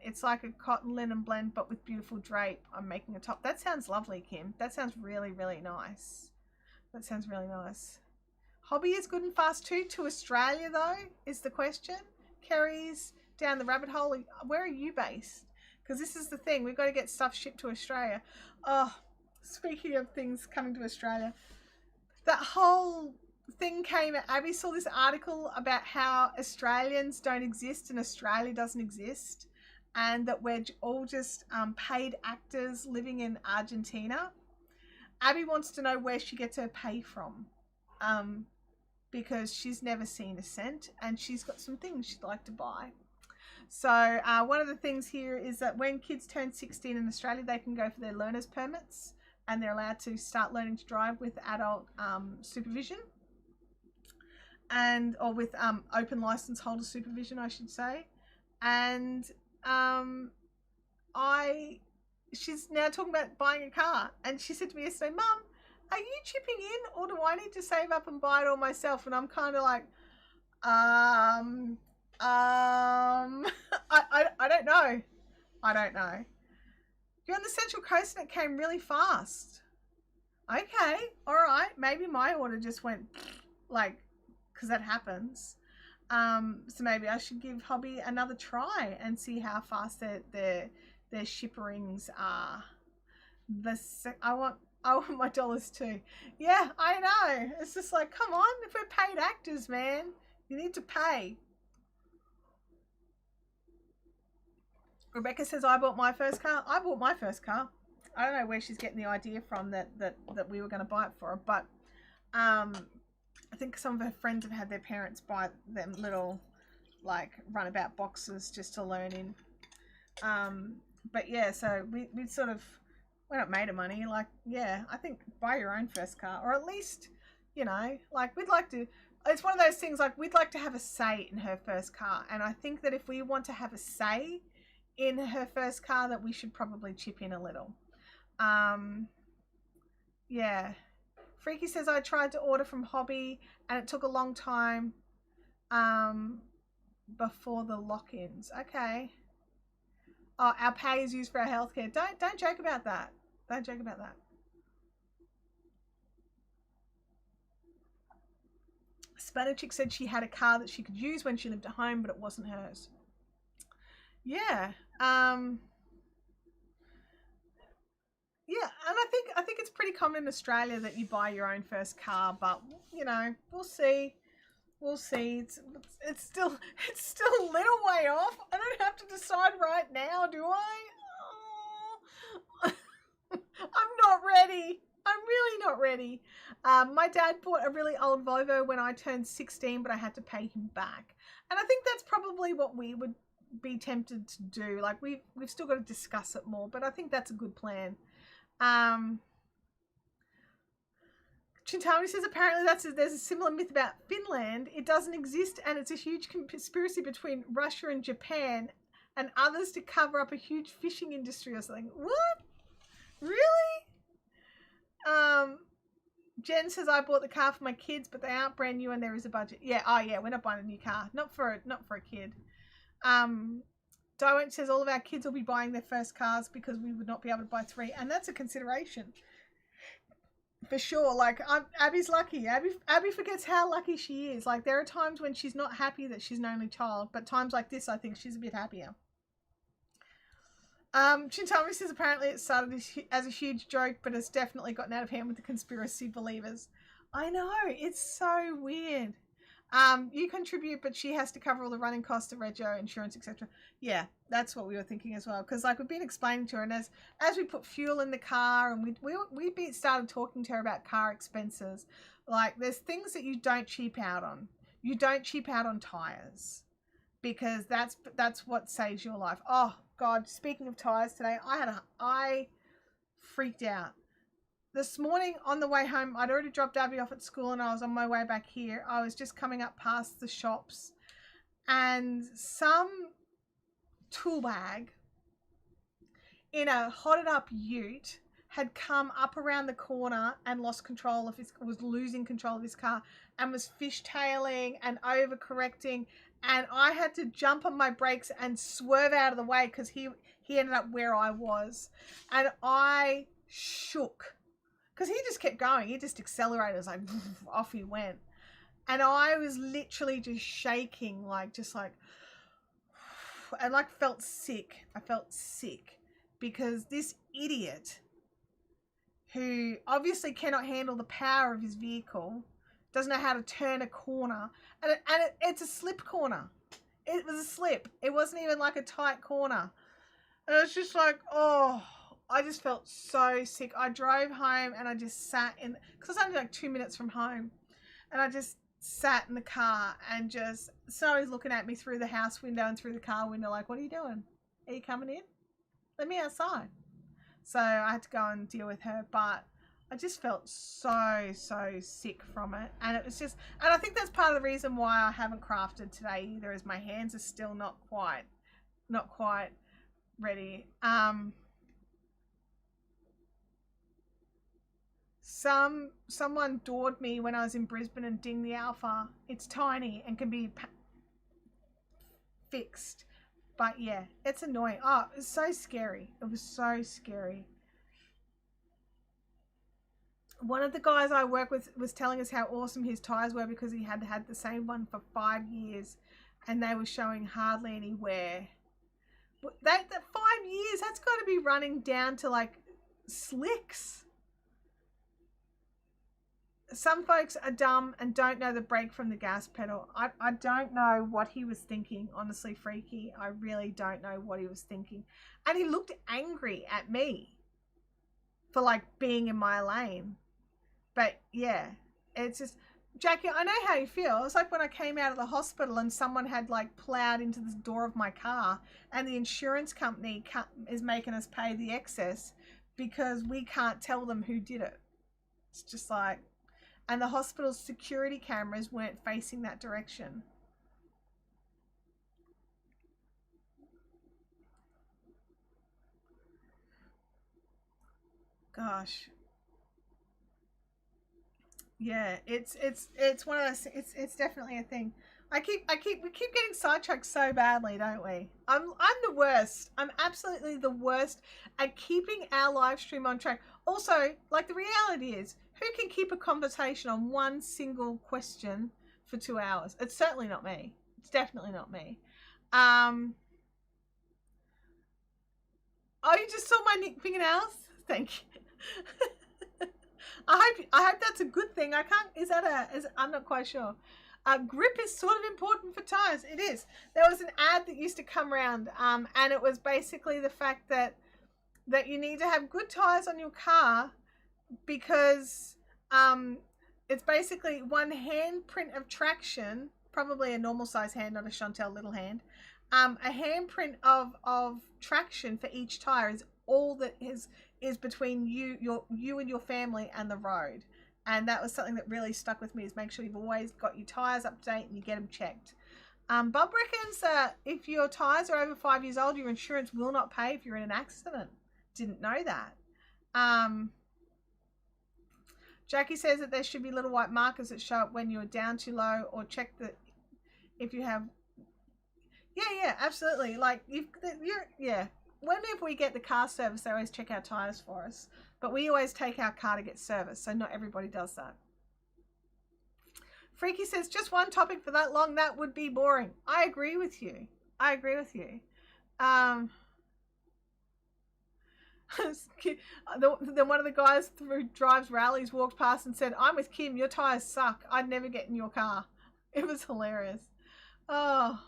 It's like a cotton linen blend, but with beautiful drape. I'm making a top. That sounds lovely, Kim. That sounds really, really nice. That sounds really nice. Hobby is good and fast too. To Australia, though, is the question. Kerry's down the rabbit hole. Where are you based? Because this is the thing. We've got to get stuff shipped to Australia. Oh, speaking of things coming to Australia, that whole thing came. Abby saw this article about how Australians don't exist and Australia doesn't exist, and that we're all just paid actors living in Argentina. Abby wants to know where she gets her pay from, because she's never seen a cent and she's got some things she'd like to buy. So one of the things here is that when kids turn 16 in Australia, they can go for their learner's permits and they're allowed to start learning to drive with adult supervision, and or with open license holder supervision, I should say. And she's now talking about buying a car, and she said to me yesterday, Mum, are you chipping in or do I need to save up and buy it all myself? And I'm kind of like, I don't know. I don't know. You're on the Central Coast and it came really fast. Okay, all right. Maybe my order just went like, because that happens. So maybe I should give Hobby another try and see how fast their shipperings are. I want my dollars too. Yeah, I know. It's just like, come on, if we're paid actors, man, you need to pay. Rebecca says, I bought my first car. I bought my first car. I don't know where she's getting the idea from that we were going to buy it for her, but I think some of her friends have had their parents buy them little like runabout boxes just to learn in. But yeah, so we sort of, we're not made of money. Like, yeah, I think buy your own first car, or at least, you know, like we'd like to, it's one of those things like we'd like to have a say in her first car. And I think that if we want to have a say in her first car, that we should probably chip in a little. Yeah. Freaky says, I tried to order from Hobby and it took a long time before the lock-ins. Okay. Oh, our pay is used for our healthcare. Don't joke about that. Don't joke about that. Spanichick said she had a car that she could use when she lived at home, but it wasn't hers. Yeah. Yeah, and I think it's pretty common in Australia that you buy your own first car, but you know, we'll see. We'll see. It's still a little way off. I don't have to decide right now, do I? Oh. I'm not ready. I'm really not ready. My dad bought a really old Volvo when I turned 16, but I had to pay him back. And I think that's probably what we would be tempted to do. Like we've still got to discuss it more, but I think that's a good plan. Chintami says apparently there's a similar myth about Finland. It doesn't exist, and it's a huge conspiracy between Russia and Japan and others to cover up a huge fishing industry or something. What? Really? Jen says I bought the car for my kids, but they aren't brand new and there is a budget. Yeah, oh yeah, we're not buying a new car. Not for a kid. Dywent says all of our kids will be buying their first cars because we would not be able to buy 3, and that's a consideration. For sure. Like, Abby's lucky. Abby forgets how lucky she is. Like, there are times when she's not happy that she's an only child, but times like this, I think she's a bit happier. Chintami says apparently it started as a huge joke, but it's definitely gotten out of hand with the conspiracy believers. I know, it's so weird. You contribute, but she has to cover all the running costs, the rego, insurance, etc. Yeah, that's what we were thinking as well. Because like we've been explaining to her, and as we put fuel in the car, and we started talking to her about car expenses. Like there's things that you don't cheap out on. You don't cheap out on tires, because that's what saves your life. Oh God, speaking of tires, today I freaked out. This morning on the way home, I'd already dropped Abby off at school and I was on my way back here. I was just coming up past the shops and some tool bag in a hotted up ute had come up around the corner and was losing control of his car and was fishtailing and overcorrecting, and I had to jump on my brakes and swerve out of the way because he ended up where I was, and I shook. Because he just kept going. He just accelerated. It was like, off he went. And I was literally just shaking, and felt sick. I felt sick because this idiot, who obviously cannot handle the power of his vehicle, doesn't know how to turn a corner. And it's a slip corner. It was a slip. It wasn't even like a tight corner. And it was just like, oh... I just felt so sick. I drove home and I just sat in, because I was only like 2 minutes from home, and I just sat in the car and just, Snowy's looking at me through the house window and through the car window like, what are you doing? Are you coming in? Let me outside. So I had to go and deal with her, but I just felt so sick from it. And it was just, and I think that's part of the reason why I haven't crafted today either, is my hands are still not quite ready. Someone doored me when I was in Brisbane and dinged the Alpha. It's tiny and can be fixed. But yeah, it's annoying. Oh, it was so scary. It was so scary. One of the guys I work with was telling us how awesome his tires were because he had had the same one for 5 years and they were showing hardly any wear. That 5 years, that's got to be running down to like slicks. Some folks are dumb and don't know the brake from the gas pedal. I don't know what he was thinking, honestly, Freaky. I really don't know what he was thinking. And he looked angry at me for like being in my lane. But yeah, it's just, Jackie, I know how you feel. It's like when I came out of the hospital and someone had like plowed into the door of my car and the insurance company is making us pay the excess because we can't tell them who did it. It's just like, and the hospital's security cameras weren't facing that direction. Gosh. Yeah, it's one of those, it's definitely a thing. We keep getting sidetracked so badly, don't we? I'm the worst. I'm absolutely the worst at keeping our live stream on track. Also, like, the reality is, who can keep a conversation on one single question for 2 hours? It's certainly not me. It's definitely not me. Oh, you just saw my fingernails? Thank you. I hope that's a good thing. I'm not quite sure. Grip is sort of important for tires. It is. There was an ad that used to come around, and it was basically the fact that you need to have good tires on your car because it's basically one handprint of traction, probably a normal size hand, not a Chantel little hand. A handprint of traction for each tire is all that is between you and your family and the road. And that was something that really stuck with me, is make sure you've always got your tyres up to date and you get them checked. Bob reckons that if your tyres are over 5 years old, your insurance will not pay if you're in an accident. Didn't know that. Jackie says that there should be little white markers that show up when you're down too low, or check that if you have. Yeah, absolutely. Like, whenever we get the car service, they always check our tyres for us. But we always take our car to get serviced, so not everybody does that. Freaky says, just one topic for that long, that would be boring. I agree with you. Then one of the guys who drives rallies walked past and said, I'm with Kim, your tyres suck. I'd never get in your car. It was hilarious. Oh.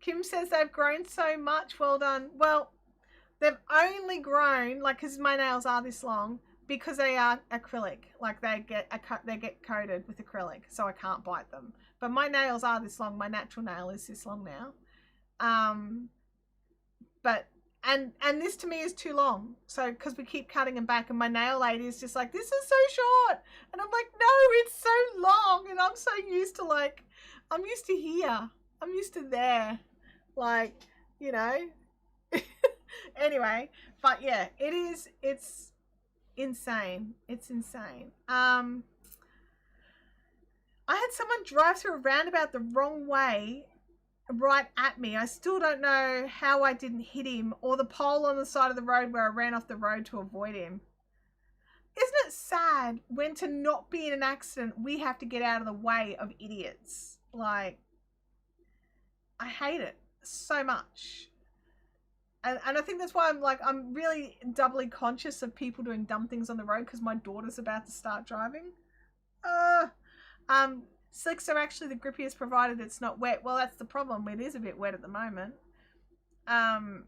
Kim says they've grown so much. Well done. Well, they've only grown, like, because my nails are this long, because they are acrylic. Like, they get coated with acrylic, so I can't bite them. But my nails are this long. My natural nail is this long now. And this to me is too long. So, because we keep cutting them back, and my nail lady is just like, this is so short. And I'm like, no, it's so long. And I'm so used to, like, I'm used to here. I'm used to there. Like, you know. Anyway, but yeah, it's insane. It's insane. I had someone drive through a roundabout the wrong way right at me. I still don't know how I didn't hit him, or the pole on the side of the road where I ran off the road to avoid him. Isn't it sad when, to not be in an accident, we have to get out of the way of idiots? Like, I hate it so much. And I think that's why I'm really doubly conscious of people doing dumb things on the road, because my daughter's about to start driving. Slicks are actually the grippiest provided it's not wet. Well, that's the problem. It is a bit wet at the moment. That's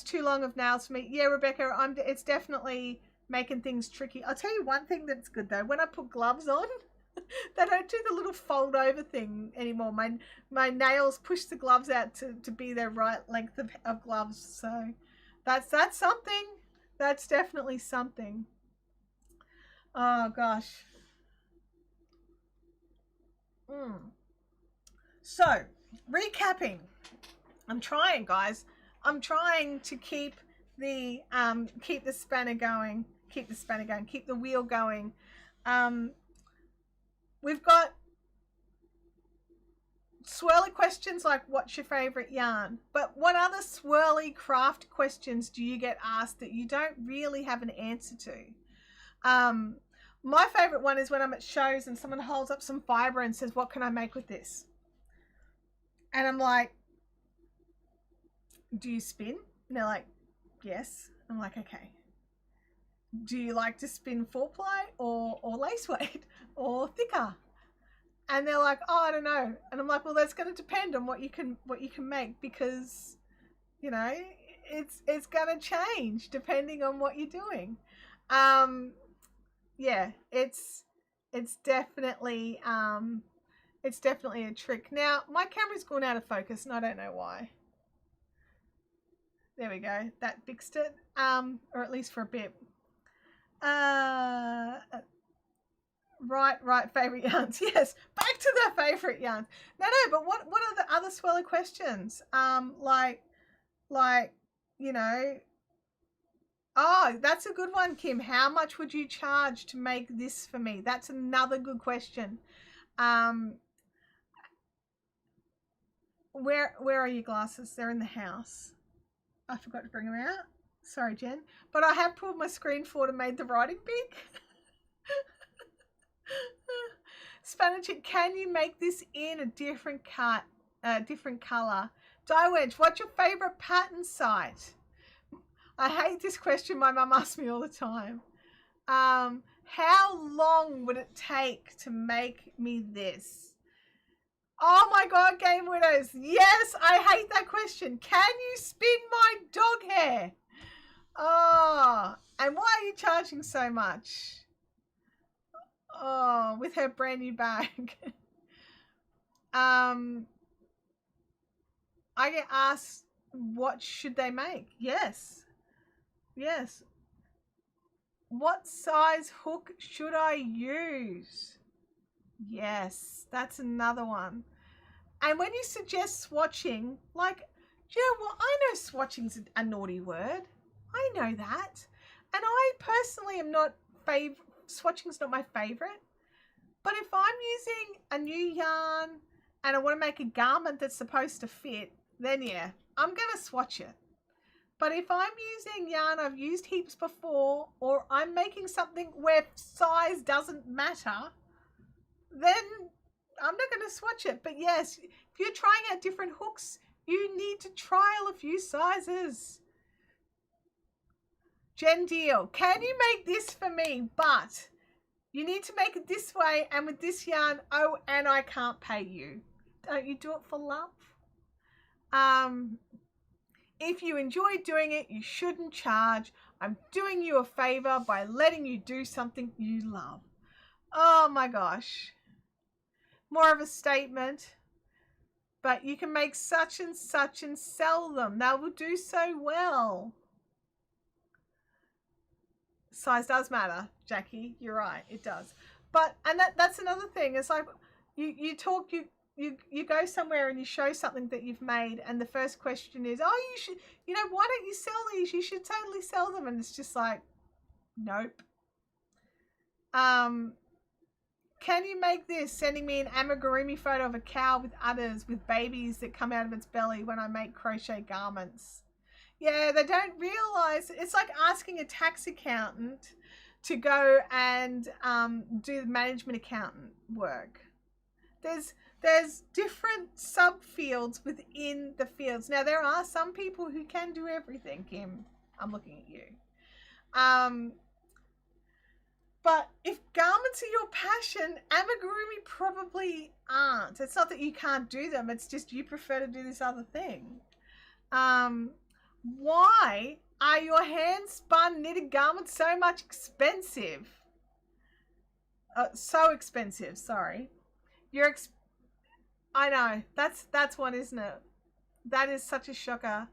too long of nails for me. Yeah, Rebecca, it's definitely making things tricky. I'll tell you one thing that's good though. When I put gloves on, they don't do the little fold over thing anymore. My nails push the gloves out to be their right length of gloves. So that's something. That's definitely something. Oh gosh. So, recapping. I'm trying, guys. I'm trying to keep the spanner going. Keep the wheel going. We've got swirly questions like, what's your favorite yarn? But what other swirly craft questions do you get asked that you don't really have an answer to? My favorite one is when I'm at shows and someone holds up some fiber and says, what can I make with this? And I'm like, do you spin? And they're like, yes. I'm like, okay. Do you like to spin 4-ply or lace weight or thicker? And they're like, oh, I don't know. And I'm like, well, that's going to depend on what you can make, because, you know, it's going to change depending on what you're doing. Yeah, it's definitely a trick. Now, my camera's gone out of focus and I don't know why. There we go. That fixed it. Or at least for a bit. Right, favorite yarns. Yes, back to the favorite yarns. No, but what are the other swirly questions? Like, you know, oh, that's a good one, Kim. How much would you charge to make this for me? That's another good question. Where are your glasses? They're in the house. I forgot to bring them out. Sorry, Jen. But I have pulled my screen forward and made the writing big. Spanish, can you make this in a different cut, different color? Dye Wedge, what's your favorite pattern site? I hate this question. My mum asks me all the time. How long would it take to make me this? Oh my God, Game Widows. Yes, I hate that question. Can you spin my dog hair? Oh, and why are you charging so much? Oh, with her brand new bag. I get asked, what should they make? Yes. What size hook should I use? Yes, that's another one. And when you suggest swatching, like, you know what? I know swatching's a naughty word. I know that. And I personally am not swatching's not my favorite. But if I'm using a new yarn and I want to make a garment that's supposed to fit, then yeah, I'm going to swatch it. But if I'm using yarn I've used heaps before, or I'm making something where size doesn't matter, then I'm not going to swatch it. But yes, if you're trying out different hooks, you need to trial a few sizes. Jen Deal, can you make this for me? But you need to make it this way and with this yarn. Oh, and I can't pay you. Don't you do it for love? If you enjoy doing it, you shouldn't charge. I'm doing you a favor by letting you do something you love. Oh my gosh. More of a statement. But you can make such and such and sell them. They will do so well. Size does matter, Jackie. You're right, it does. But and that's another thing. It's like you go somewhere and you show something that you've made, and the first question is, oh, you should, why don't you sell these? You should totally sell them. And it's just like, nope. Can you make this? Sending me an amigurumi photo of a cow with udders with babies that come out of its belly when I make crochet garments. Yeah, they don't realize. It's like asking a tax accountant to go and do the management accountant work. There's different subfields within the fields. Now, there are some people who can do everything, Kim. I'm looking at you. But if garments are your passion, amigurumi probably aren't. It's not that you can't do them. It's just you prefer to do this other thing. Why are your hand-spun knitted garments so much expensive? So expensive, sorry. I know, that's one, isn't it? That is such a shocker.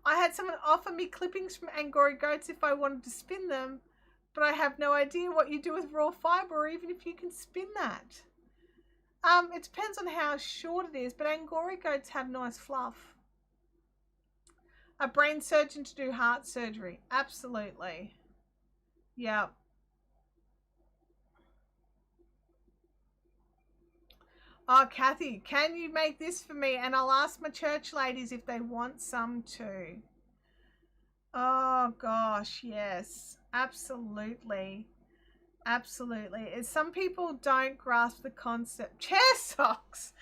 I had someone offer me clippings from Angora goats if I wanted to spin them, but I have no idea what you do with raw fibre or even if you can spin that. It depends on how short it is, but Angora goats have nice fluff. A brain surgeon to do heart surgery. Absolutely. Yeah. Oh, Kathy, can you make this for me? And I'll ask my church ladies if they want some too. Oh, gosh, yes. Absolutely. Absolutely. Some people don't grasp the concept. Chair socks!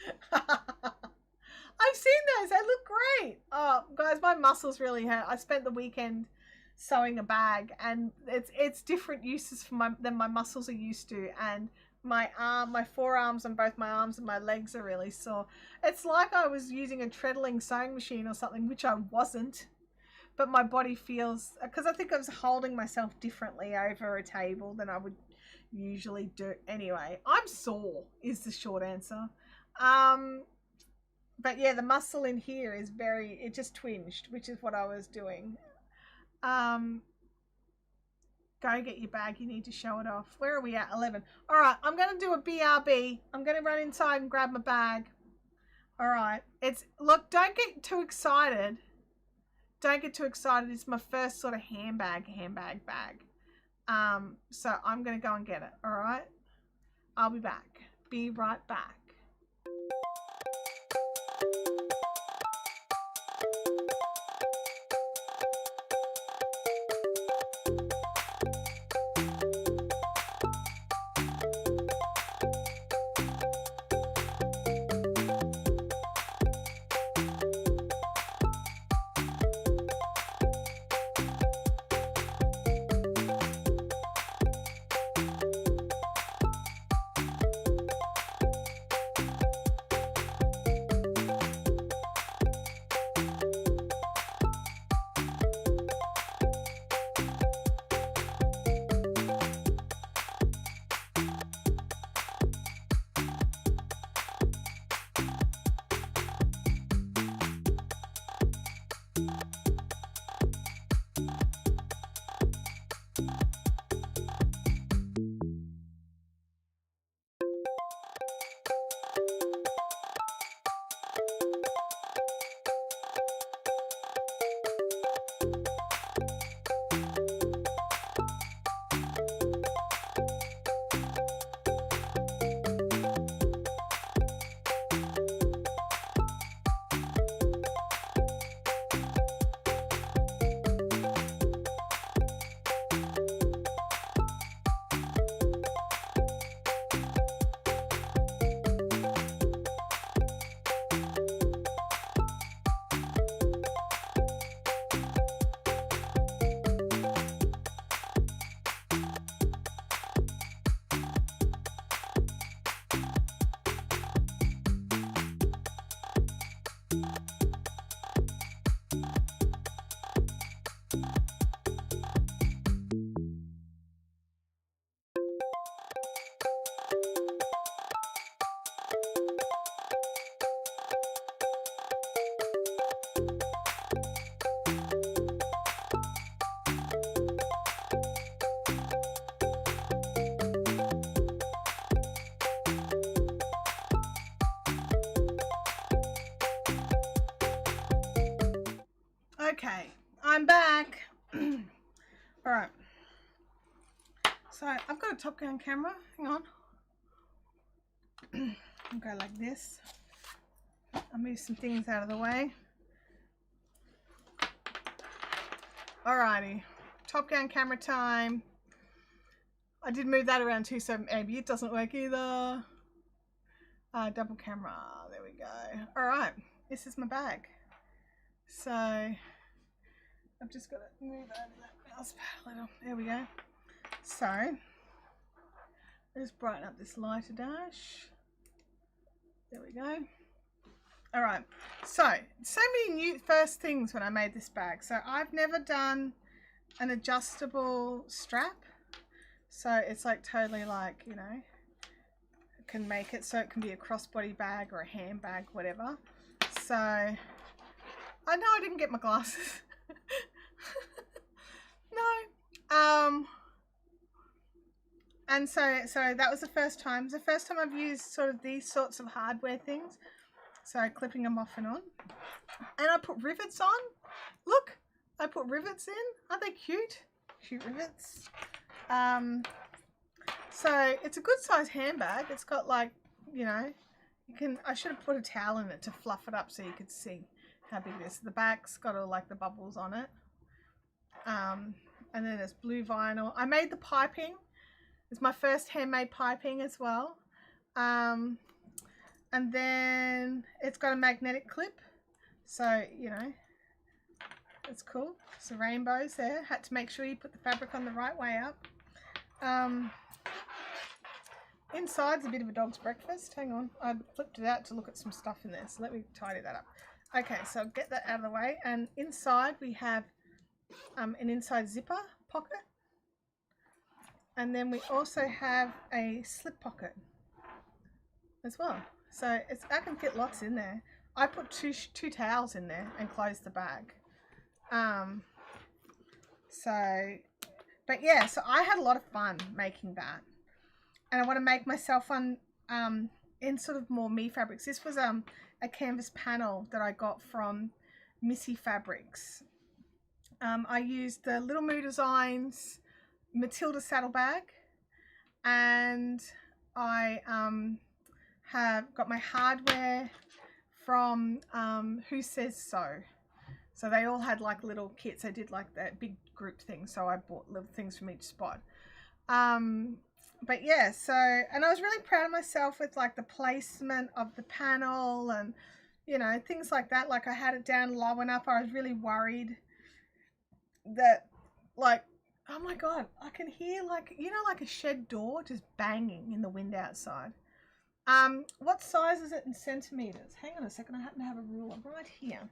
I've seen those. They look great. Oh, guys, my muscles really hurt. I spent the weekend sewing a bag, and it's different uses than my muscles are used to, and my forearms and both my arms and my legs are really sore. It's like I was using a treadling sewing machine or something, which I wasn't, but my body feels, because I think I was holding myself differently over a table than I would usually do. Anyway, I'm sore is the short answer. But yeah, the muscle in here is it just twinged, which is what I was doing. Go get your bag. You need to show it off. Where are we at? 11. All right, I'm going to do a BRB. I'm going to run inside and grab my bag. All right. Look, don't get too excited. Don't get too excited. It's my first sort of handbag bag. So I'm going to go and get it. All right. I'll be back. Be right back. I'm back. All right. So I've got a top-down camera. Hang on. I'll go like this. I'll move some things out of the way. Alrighty. Top-down camera time. I did move that around too, so maybe it doesn't work either. Double camera. There we go. Alright. This is my bag. So I've just got to move over that mouse pad a little. There we go. So let's brighten up this lighter dash. There we go. All right. So many new first things when I made this bag. So I've never done an adjustable strap. So it's like totally like, you know, can make it so it can be a crossbody bag or a handbag, whatever. So I know I didn't get my glasses. No. And so that was the first time. It's the first time I've used sort of these sorts of hardware things. So clipping them off and on. And I put rivets on. Look, I put rivets in. Aren't they cute? Cute rivets. So it's a good size handbag. It's got like, you know, I should have put a towel in it to fluff it up so you could see how big it is. The back's got all like the bubbles on it. And then there's blue vinyl. I made the piping. It's my first handmade piping as well. And then it's got a magnetic clip. So, you know, it's cool. So rainbows there. Had to make sure you put the fabric on the right way up. Inside's a bit of a dog's breakfast. Hang on. I flipped it out to look at some stuff in there. So let me tidy that up. Okay, so I'll get that out of the way. And inside we have an inside zipper pocket. And then we also have a slip pocket as well. So I can fit lots in there. I put two towels in there and closed the bag. But yeah, so I had a lot of fun making that. And I want to make myself fun in sort of more me fabrics. This was a canvas panel that I got from Missy Fabrics. I used the Little Moo Designs Matilda saddlebag, and I have got my hardware from Who Says So. So they all had like little kits. I did like that big group thing, so I bought little things from each spot. But yeah, so, and I was really proud of myself with like the placement of the panel and, you know, things like that. Like I had it down low enough. I was really worried that like, oh my God, I can hear like, you know, like a shed door just banging in the wind outside. What size is it in centimeters? Hang on a second, I happen to have a ruler right here.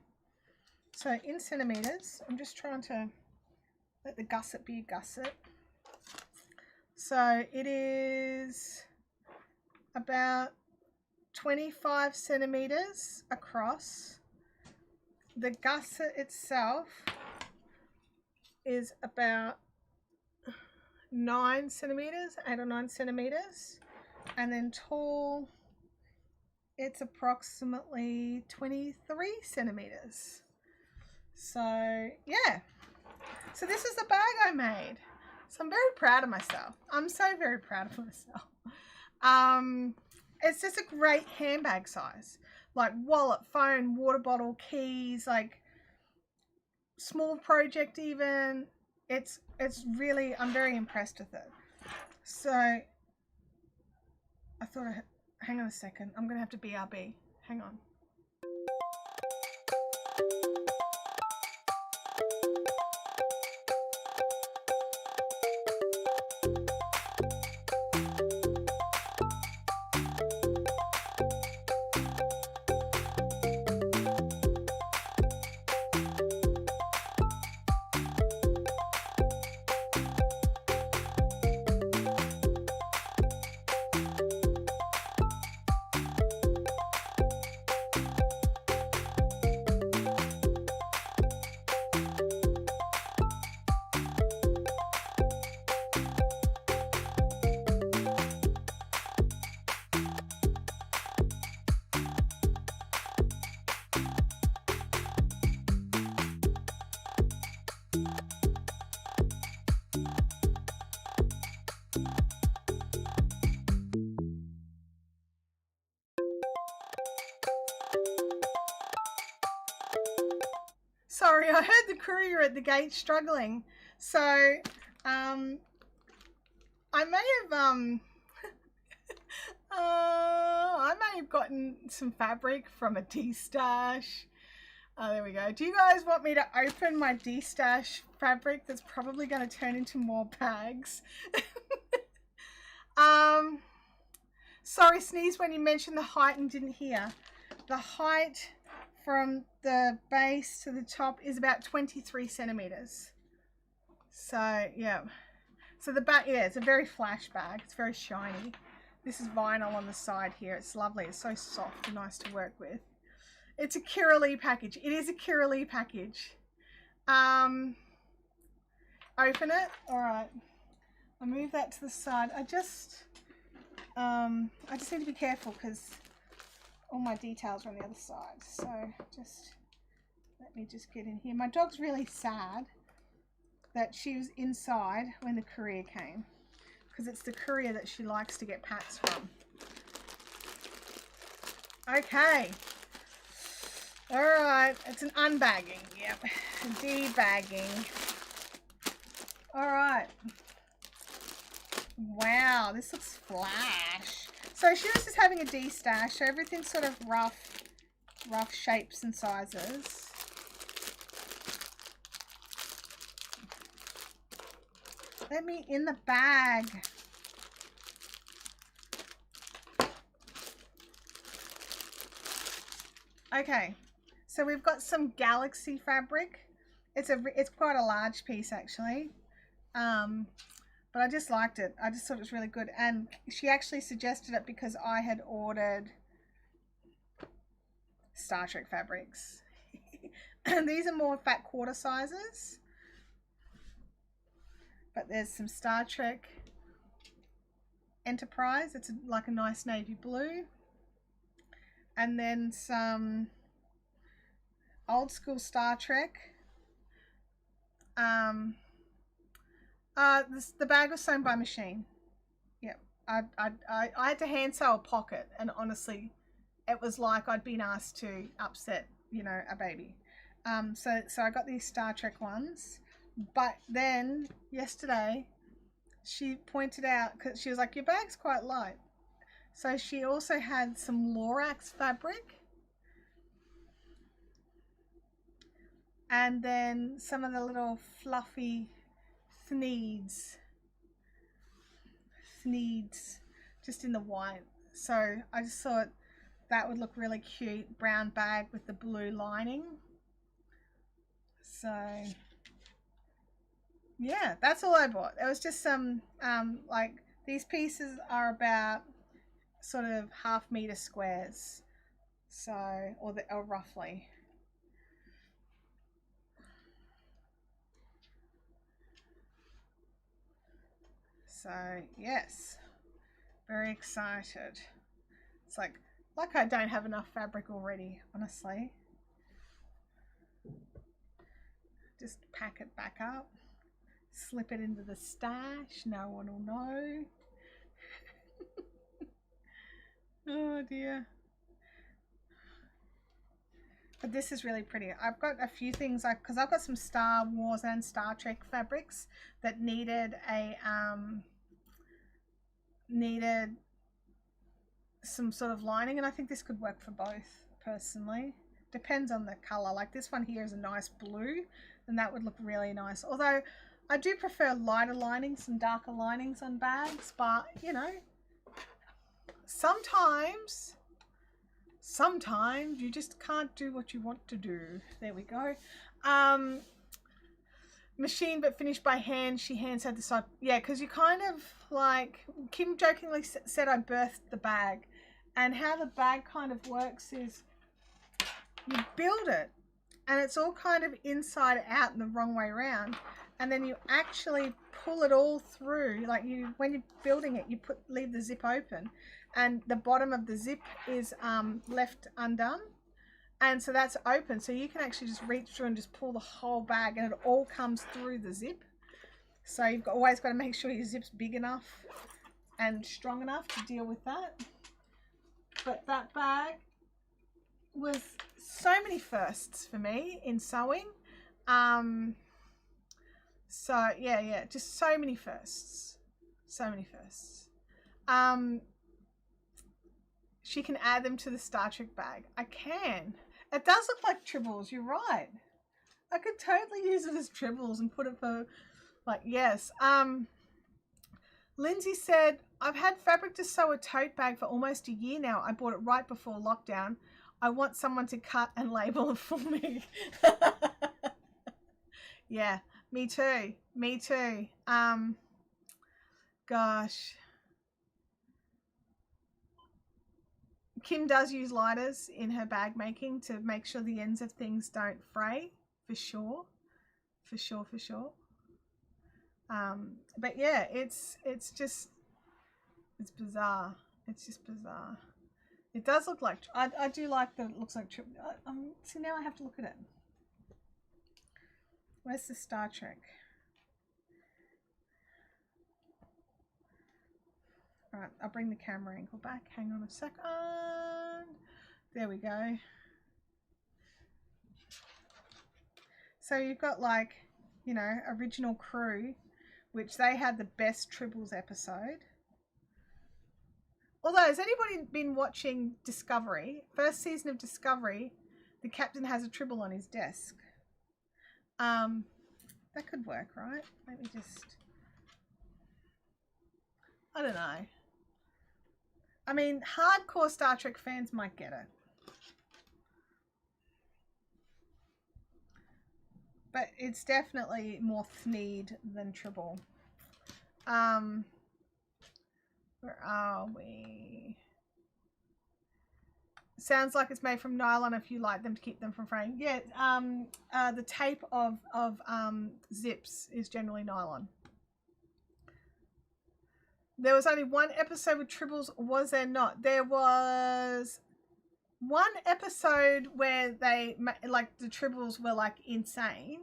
So in centimeters, I'm just trying to let the gusset be a gusset. So it is about 25 centimeters across. The gusset itself is about 9 centimeters, 8 or 9 centimeters, and then tall, it's approximately 23 centimeters. So yeah, so this is the bag I made. So I'm very proud of myself. I'm so very proud of myself. It's just a great handbag size, like wallet, phone, water bottle, keys, like small project even. It's really, I'm very impressed with it. So I thought, hang on a second, I'm gonna have to BRB. Hang on. Sorry, I heard the courier at the gate struggling. So, I may have, I may have gotten some fabric from a D-stash. Oh, there we go. Do you guys want me to open my D-stash fabric that's probably going to turn into more bags? Sorry, Sneeze, when you mentioned the height and didn't hear. The height from the base to the top is about 23 centimeters. So, yeah. So the back, yeah, it's a very flash bag. It's very shiny. This is vinyl on the side here. It's lovely. It's so soft and nice to work with. It's a Kira Lee package. It is a Kira Lee package. Open it. All right. I'll move that to the side. I just need to be careful because all my details are on the other side. So just let me just get in here. My dog's really sad that she was inside when the courier came, because it's the courier that she likes to get pats from. Okay. All right. It's an unbagging. Yep. Debagging. All right. Wow. This looks flash. So she was just having a D-stash. So everything's sort of rough shapes and sizes. Let me in the bag. Okay, so we've got some Galaxy fabric. It's quite a large piece actually, but I just liked it. I just thought it was really good, and she actually suggested it because I had ordered Star Trek fabrics. And these are more fat quarter sizes. But there's some Star Trek Enterprise. It's like a nice navy blue. And then some old school Star Trek. The bag was sewn by machine. Yep. I had to hand sew a pocket, and honestly, it was like I'd been asked to upset, you know, a baby. So I got these Star Trek ones. But then yesterday she pointed out, because she was like, your bag's quite light. So she also had some Lorax fabric. And then some of the little fluffy thneeds just in the white. So I just thought that would look really cute. Brown bag with the blue lining. So yeah, that's all I bought. It was just some, like, these pieces are about sort of ½ meter squares. So, or roughly. So, yes, very excited. It's like I don't have enough fabric already, honestly. Just pack it back up. Slip it into the stash. No one will know. Oh dear. But this is really pretty. I've got a few things, because I've got some Star Wars and Star Trek fabrics that needed some sort of lining, and I think this could work for both personally. Depends on the color. Like this one here is a nice blue, and that would look really nice. Although I do prefer lighter linings and darker linings on bags, but you know, sometimes you just can't do what you want to do. There we go. Machine but finished by hand. She hand sewed the side. Yeah, because you kind of like, Kim jokingly said I birthed the bag, and how the bag kind of works is you build it and it's all kind of inside out and the wrong way around, and then you actually pull it all through. Like when you're building it, you leave the zip open, and the bottom of the zip is left undone, And so that's open, so you can actually just reach through and just pull the whole bag, and it all comes through the zip. So you've always got to make sure your zip's big enough and strong enough to deal with that. But that bag was so many firsts for me in sewing. So yeah, just so many firsts. So many firsts. She can add them to the Star Trek bag. I can. It does look like tribbles, you're right. I could totally use it as tribbles and put it for, like, yes. Lindsay said, I've had fabric to sew a tote bag for almost a year now. I bought it right before lockdown. I want someone to cut and label it for me. Yeah, me too. Me too. Gosh. Kim does use lighters in her bag making to make sure the ends of things don't fray, for sure. For sure. But yeah, it's bizarre. It's just bizarre. It does look like, I do like that it looks like triple. See, now I have to look at it. Where's the Star Trek? All right, I'll bring the camera angle back. Hang on a second. There we go. So you've got, like, you know, original crew, which they had the best tribbles episode. Although, has anybody been watching Discovery? First season of Discovery, the captain has a tribble on his desk. That could work, right? Let me just... I don't know. I mean, hardcore Star Trek fans might get it. But it's definitely more thneed than tribble. Where are we? Sounds like it's made from nylon if you like them to keep them from fraying. Yeah, the tape of zips is generally nylon. There was only one episode with tribbles, was there not? There was one episode where they, like, the tribbles were, like, insane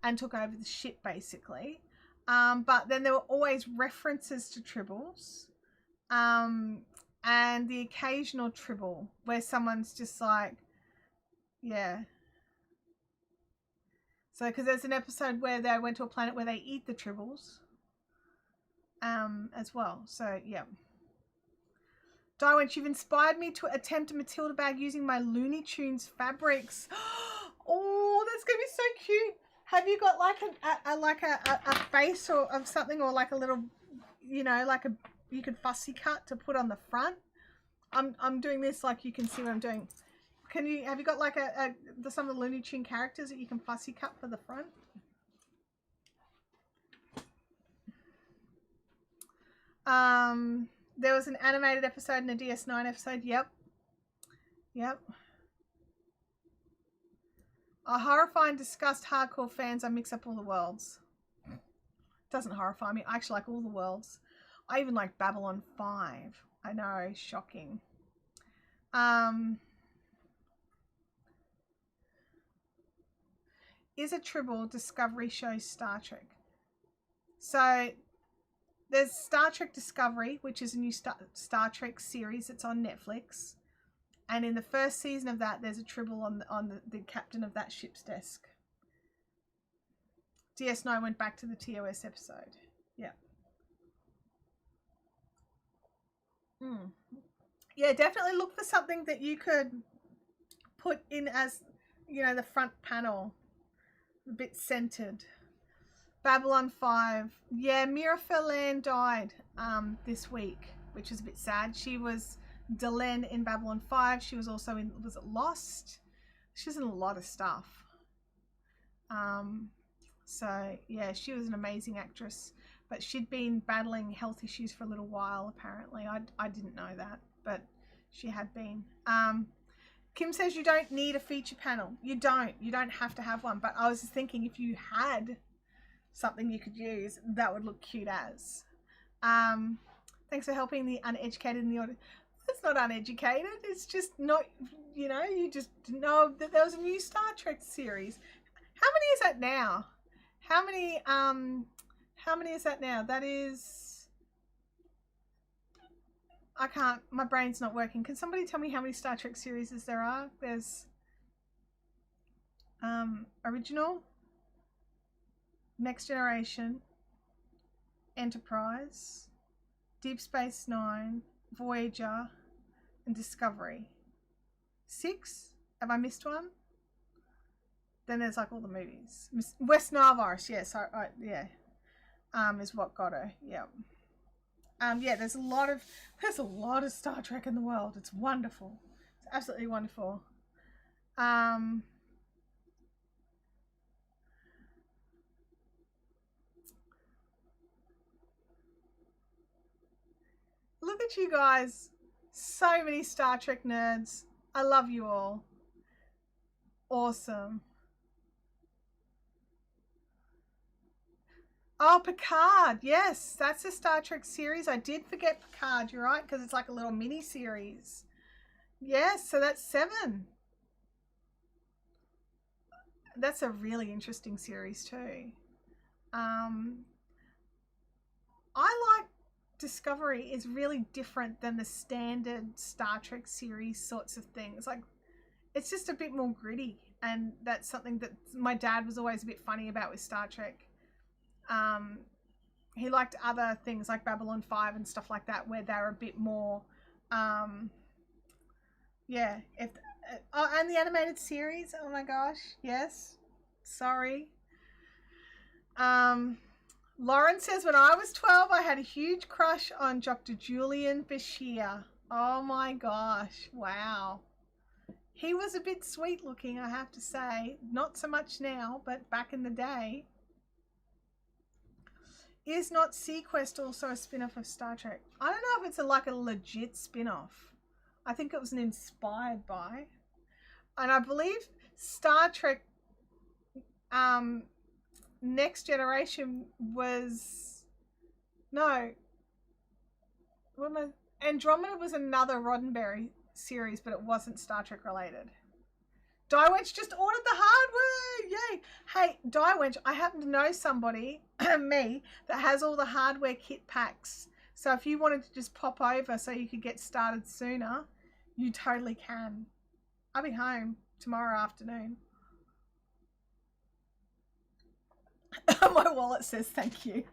and took over the ship, basically. But then there were always references to tribbles. And the occasional tribble where someone's just like, yeah. So, because there's an episode where they went to a planet where they eat the tribbles. As well. So, yeah. Darwin, you've inspired me to attempt a Matilda bag using my Looney Tunes fabrics. Oh, that's gonna be so cute. Have you got like a face or of something, or like a little, you know, like a, you could fussy cut to put on the front? I'm doing this, like, you can see what I'm doing. Have you got like some of the Looney Tune characters that you can fussy cut for the front? There was an animated episode and a DS9 episode. Yep. I horrify and disgust hardcore fans. I mix up all the worlds. Doesn't horrify me. I actually like all the worlds. I even like Babylon 5. I know, shocking. Is a tribble Discovery show Star Trek? So there's Star Trek Discovery, which is a new Star Trek series that's on Netflix. And in the first season of that, there's a tribble on the captain of that ship's desk. DS9 went back to the TOS episode. Yeah. Yeah, definitely look for something that you could put in as, you know, the front panel. A bit centered. Babylon 5. Yeah, Mira Furlan died this week, which is a bit sad. She was Delenn in Babylon 5. She was also in, was it Lost? She was in a lot of stuff. So yeah, she was an amazing actress, but she'd been battling health issues for a little while, apparently. I didn't know that, but she had been. Kim says you don't need a feature panel. You don't have to have one, but I was just thinking if you had something you could use, that would look cute as. Thanks for helping the uneducated in the audience. It's not uneducated. It's just not, you know, you just know that there was a new Star Trek series. How many is that now? How many is that now? That is, I can't, my brain's not working. Can somebody tell me how many Star Trek series there are? There's original, Next Generation, Enterprise, Deep Space Nine, Voyager, and Discovery. 6? Have I missed one? Then there's like all the movies. West Nile Virus, yes, yeah. Is what got her. Yeah. Yeah, there's a lot of Star Trek in the world. It's wonderful. It's absolutely wonderful. Look at you guys. So many Star Trek nerds. I love you all. Awesome. Oh, Picard. Yes, that's a Star Trek series. I did forget Picard. You're right, because it's like a little mini series. Yes, so that's 7. That's a really interesting series too. I like Discovery is really different than the standard Star Trek series sorts of things. Like, it's just a bit more gritty, and that's something that my dad was always a bit funny about with Star Trek. He liked other things like Babylon 5 and stuff like that, where they're a bit more, yeah. And the animated series, oh my gosh, yes. Sorry. Lauren says, when I was 12, I had a huge crush on Dr. Julian Bashir. Oh my gosh, wow. He was a bit sweet looking, I have to say. Not so much now, but back in the day. Is not Sequest also a spin-off of Star Trek? I don't know if it's like a legit spin-off. I think it was an inspired by. And I believe Star Trek Next Generation was... No. Andromeda was another Roddenberry series, but it wasn't Star Trek related. Diewench just ordered the hardware! Yay! Hey, Diewench, I happen to know somebody, me, that has all the hardware kit packs. So if you wanted to just pop over so you could get started sooner, you totally can. I'll be home tomorrow afternoon. My wallet says thank you.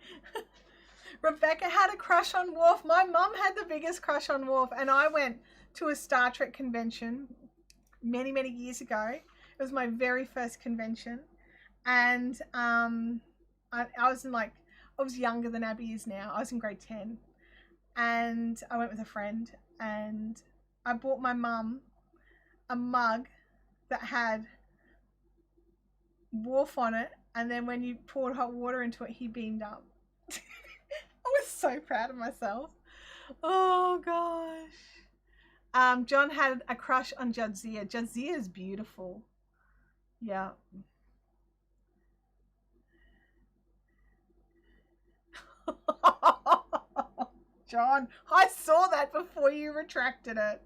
Rebecca had a crush on Worf. My mum had the biggest crush on Worf, and I went to a Star Trek convention many, many years ago. It was my very first convention, and I was I was younger than Abby is now. I was in grade 10, and I went with a friend, and I bought my mum a mug that had Worf on it, and then when you poured hot water into it, he beamed up. I was so proud of myself. Oh gosh. John had a crush on Jadzia. Jadzia is beautiful. Yeah. John, I saw that before you retracted it.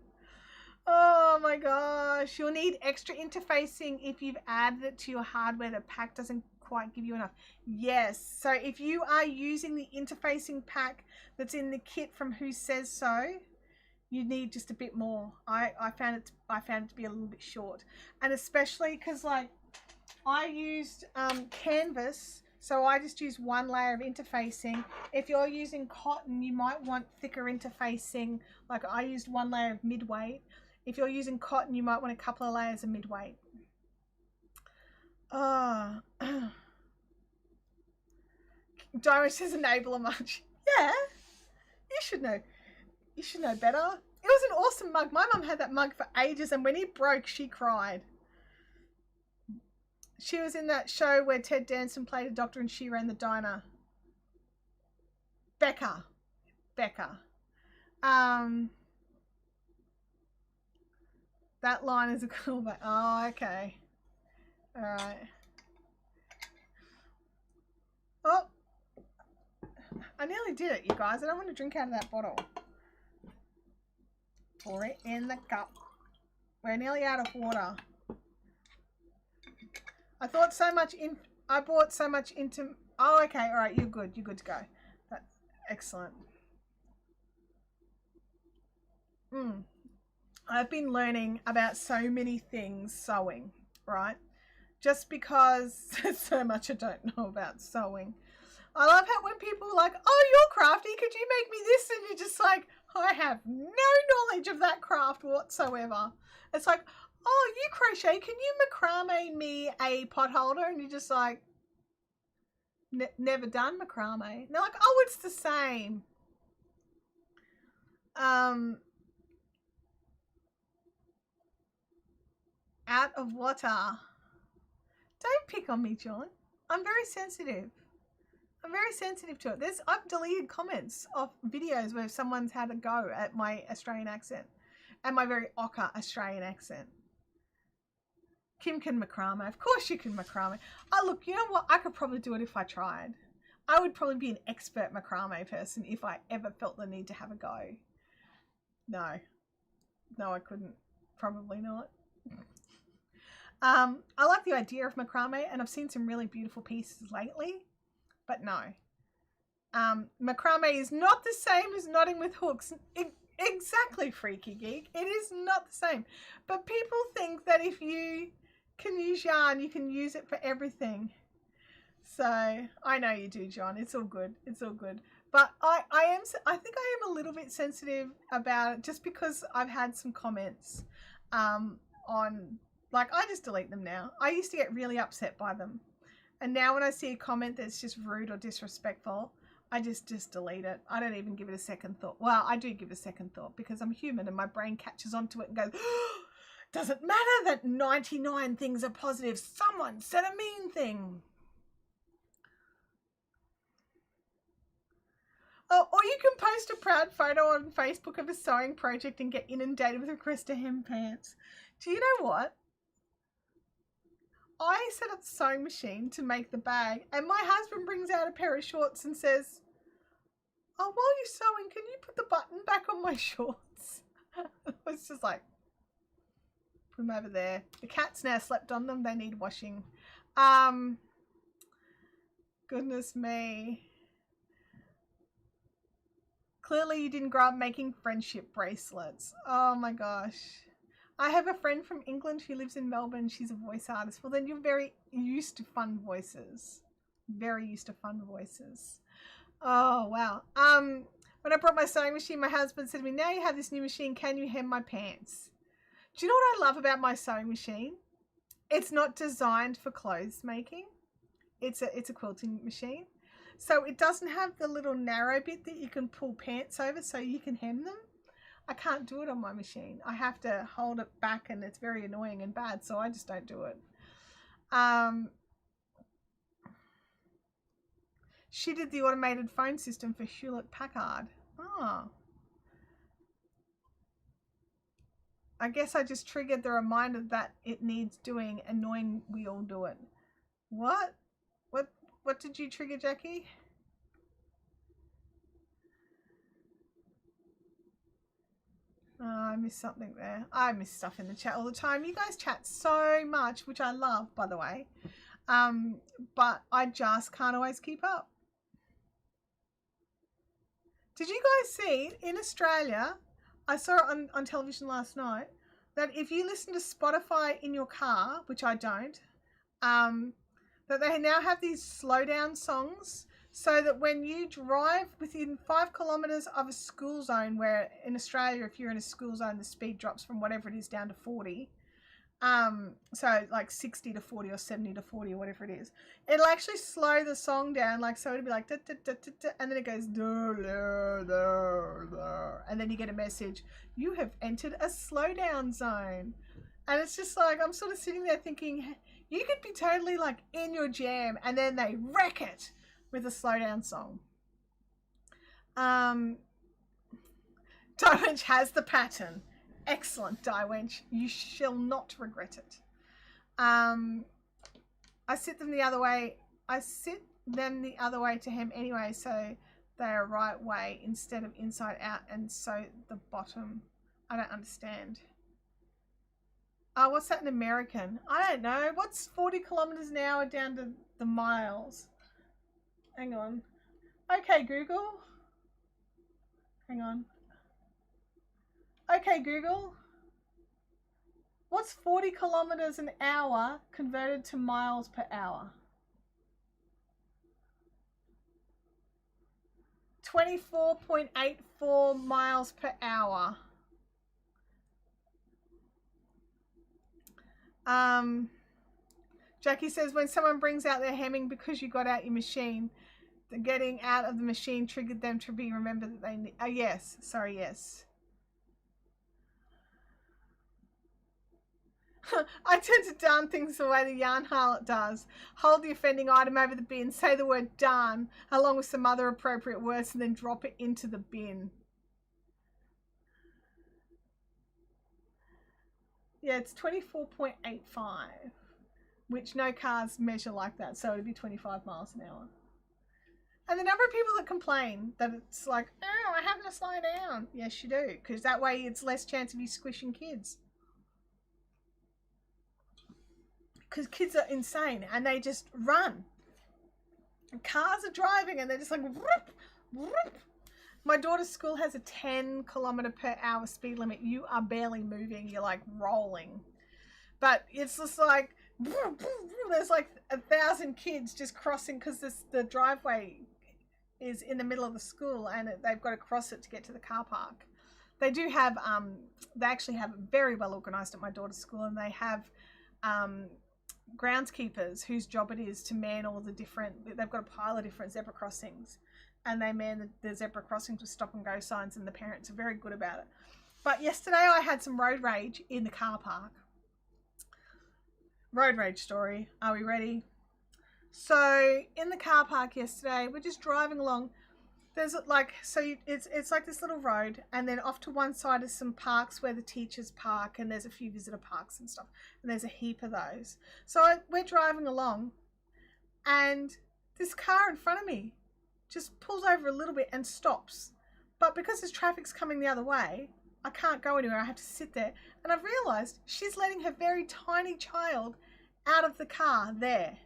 Oh my gosh. You'll need extra interfacing if you've added it to your hardware. The pack doesn't quite give you enough. Yes. So if you are using the interfacing pack that's in the kit from Who Says So, you need just a bit more. I found it to be a little bit short, and especially because like I used canvas, so I just used one layer of interfacing. If you're using cotton, you might want thicker interfacing. Like I used one layer of mid-weight. If you're using cotton, you might want a couple of layers of mid-weight. Diamond says enabler much. Yeah, you should know. You should know better. It was an awesome mug. My mum had that mug for ages, and when it broke, she cried. She was in that show where Ted Danson played a doctor and she ran the diner. Becca. That line is a callback. Oh, okay. All right. Oh, I nearly did it, you guys. I don't want to drink out of that bottle. for it in the cup. We're nearly out of water. I bought so much into, oh, okay, all right, you're good to go. That's excellent. I've been learning about so many things sewing, right? Just because there's so much I don't know about sewing. I love how when people are like, oh, you're crafty, could you make me this? And you're just like, I have no knowledge of that craft whatsoever. It's like, oh, you crochet, can you macrame me a pot holder? And you're just like, never done macrame. And they're like, oh, it's the same. Out of water. Don't pick on me, John. I'm very sensitive. I'm very sensitive to it. I've deleted comments of videos where someone's had a go at my Australian accent and my very ochre Australian accent. Kim can macrame. Of course you can macrame. Oh, look, you know what? I could probably do it if I tried. I would probably be an expert macrame person if I ever felt the need to have a go. No, I couldn't. Probably not. I like the idea of macrame, and I've seen some really beautiful pieces lately, but no. Macrame is not the same as knotting with hooks. Exactly, Freaky Geek. It is not the same. But people think that if you can use yarn, you can use it for everything. So I know you do, John. It's all good. It's all good. But I think I am a little bit sensitive about it just because I've had some comments on, like, I just delete them now. I used to get really upset by them. And now when I see a comment that's just rude or disrespectful, I just delete it. I don't even give it a second thought. Well, I do give it a second thought because I'm human and my brain catches onto it and goes, doesn't matter that 99 things are positive. Someone said a mean thing. Oh, or you can post a proud photo on Facebook of a sewing project and get inundated with requests to hem pants. Do you know what? I set up the sewing machine to make the bag and my husband brings out a pair of shorts and says, oh, while you're sewing, can you put the button back on my shorts? It's just like, put them over there. The cat's now slept on them. They need washing. Goodness me. Clearly you didn't grow up making friendship bracelets. Oh my gosh. I have a friend from England who lives in Melbourne. She's a voice artist. Well, then you're very used to fun voices. Very used to fun voices. Oh, wow. When I brought my sewing machine, my husband said to me, now you have this new machine, can you hem my pants? Do you know what I love about my sewing machine? It's not designed for clothes making. It's a quilting machine. So it doesn't have the little narrow bit that you can pull pants over so you can hem them. I can't do it on my machine. I have to hold it back and it's very annoying and bad, so I just don't do it. She did the automated phone system for Hewlett-Packard. Oh. I guess I just triggered the reminder that it needs doing, and knowing we all do it. What? What did you trigger, Jackie? Oh, I missed something there. I miss stuff in the chat all the time. You guys chat so much, which I love, by the way. But I just can't always keep up. Did you guys see in Australia, I saw it on television last night, that if you listen to Spotify in your car, which I don't, that they now have these slowdown songs so that when you drive within 5 kilometres of a school zone, where in Australia, if you're in a school zone, the speed drops from whatever it is down to 40. So like 60 to 40 or 70 to 40 or whatever it is. It'll actually slow the song down, like, so it'll be like, da, da, da, da, da, and then it goes, da, da, da, da, and then you get a message, you have entered a slowdown zone. And it's just like, I'm sort of sitting there thinking, you could be totally like in your jam and then they wreck it with a slowdown song. Diewench has the pattern. Excellent, Diewench. You shall not regret it. I sit them the other way. I sit them the other way to hem anyway, so they are right way instead of inside out, and sew the bottom I don't understand. Oh, what's that in American? I don't know. What's 40 kilometers an hour down to the miles? Hang on. Okay, Google. Hang on. Okay, Google. What's 40 kilometers an hour converted to miles per hour? 24.84 miles per hour. Jackie says, when someone brings out their hemming because you got out your machine, the getting out of the machine triggered them to be remembered that they need. Oh, yes. Sorry, yes. I tend to darn things the way the yarn harlot does. Hold the offending item over the bin, say the word darn, along with some other appropriate words, and then drop it into the bin. Yeah, it's 24.85, which no cars measure like that, so it'd be 25 miles an hour. And the number of people that complain that it's like, oh, I have to slow down. Yes, you do, because that way it's less chance of you squishing kids. Because kids are insane and they just run. And cars are driving and they're just like, whoop, whoop. My daughter's school has a 10 kilometer per hour speed limit. You are barely moving. You're like rolling. But it's just like, there's like 1,000 kids just crossing because the driveway is in the middle of the school and they've got to cross it to get to the car park. They do have, they actually have it very well organized at my daughter's school, and they have groundskeepers whose job it is to man all the different, they've got a pile of different zebra crossings, and they man the zebra crossings with stop and go signs, and the parents are very good about it. But yesterday I had some road rage in the car park. Road rage story. Are we ready? So in the car park yesterday, we're just driving along. There's like, so it's like this little road, and then off to one side is some parks where the teachers park, and there's a few visitor parks and stuff, and there's a heap of those. So we're driving along, and this car in front of me just pulls over a little bit and stops. But because there's traffic's coming the other way, I can't go anywhere. I have to sit there. And I've realized she's letting her very tiny child out of the car there.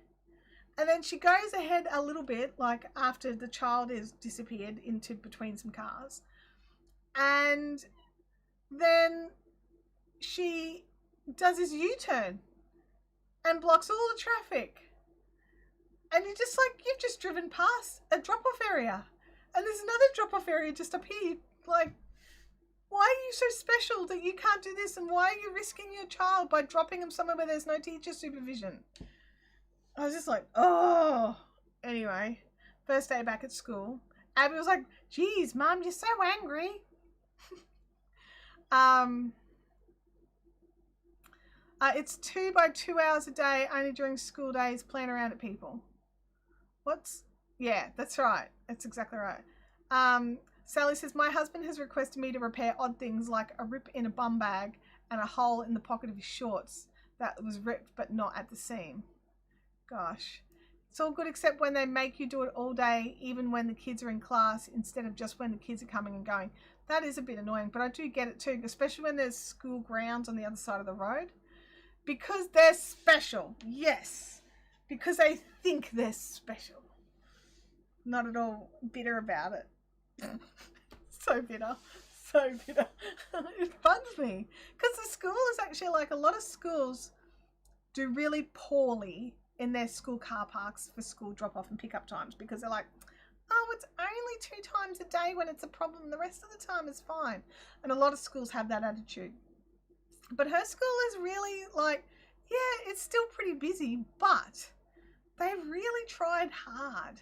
And then she goes ahead a little bit, like after the child is disappeared into between some cars. And then she does this U-turn and blocks all the traffic. And you're just like, you've just driven past a drop-off area. And there's another drop-off area just up here. Like, why are you so special that you can't do this? And why are you risking your child by dropping him somewhere where there's no teacher supervision? I was just like, oh. Anyway, first day back at school. Abby was like, geez, Mum, you're so angry. It's 2 by 2 hours a day, only during school days, playing around at people. Yeah, that's right. That's exactly right. Sally says, my husband has requested me to repair odd things like a rip in a bum bag and a hole in the pocket of his shorts that was ripped but not at the seam. Gosh. It's all good except when they make you do it all day, even when the kids are in class, instead of just when the kids are coming and going. That is a bit annoying, but I do get it too, especially when there's school grounds on the other side of the road. Because they're special. Yes. Because they think they're special. Not at all bitter about it. So bitter. So bitter. It bugs me. Because the school is actually like, a lot of schools do really poorly in their school car parks for school drop-off and pick-up times, because they're like, oh, it's only 2 times a day when it's a problem. The rest of the time is fine. And a lot of schools have that attitude. But her school is really like, yeah, it's still pretty busy, but they've really tried hard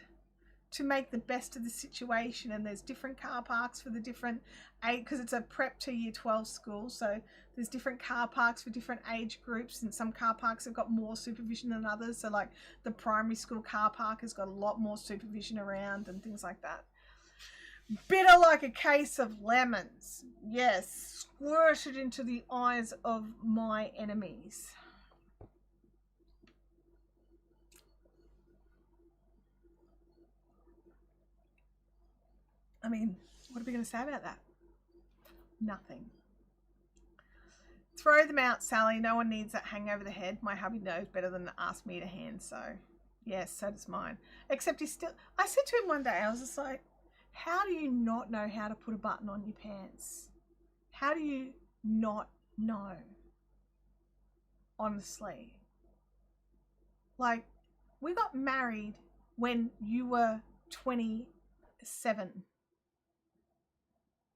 to make the best of the situation. And there's different car parks for the different age, because it's a prep to year 12 school, so there's different car parks for different age groups, and some car parks have got more supervision than others. So like the primary school car park has got a lot more supervision around and things like that. Bitter like a case of lemons. Yes, squirted into the eyes of my enemies. I mean, what are we going to say about that? Nothing. Throw them out, Sally. No one needs that hang over the head. My hubby knows better than to ask me to hand, so yes, so does mine. Except he's still, I said to him one day, I was just like, how do you not know how to put a button on your pants? How do you not know? Honestly. Like, we got married when you were 27.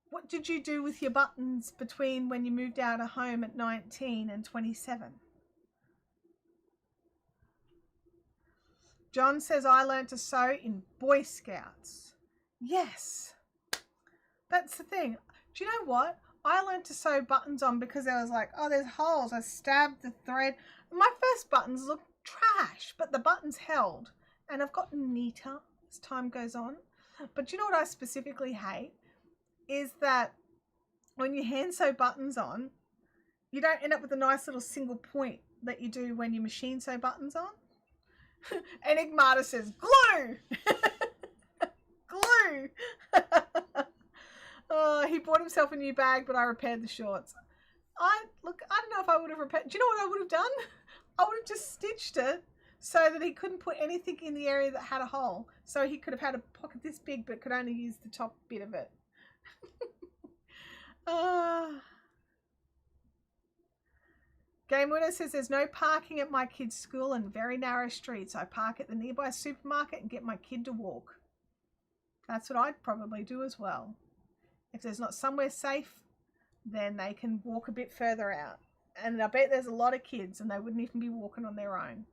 What did you do with your buttons between when you moved out of home at 19 and 27? John says, I learned to sew in Boy Scouts. Yes. That's the thing. Do you know what? I learned to sew buttons on because I was like, oh, there's holes. I stabbed the thread. My first buttons looked trash, but the buttons held. And I've gotten neater as time goes on. But do you know what I specifically hate? Is that when you hand sew buttons on, you don't end up with a nice little single point that you do when you machine sew buttons on. Enigmata says, glue! Glue! Oh, he bought himself a new bag, but I repaired the shorts. I don't know if I would have repaired. Do you know what I would have done? I would have just stitched it so that he couldn't put anything in the area that had a hole. So he could have had a pocket this big, but could only use the top bit of it. Game Winner says there's no parking at my kid's school and very narrow streets. I park at the nearby supermarket and get my kid to walk. That's what I'd probably do as well. If there's not somewhere safe, then they can walk a bit further out. And I bet there's a lot of kids and they wouldn't even be walking on their own.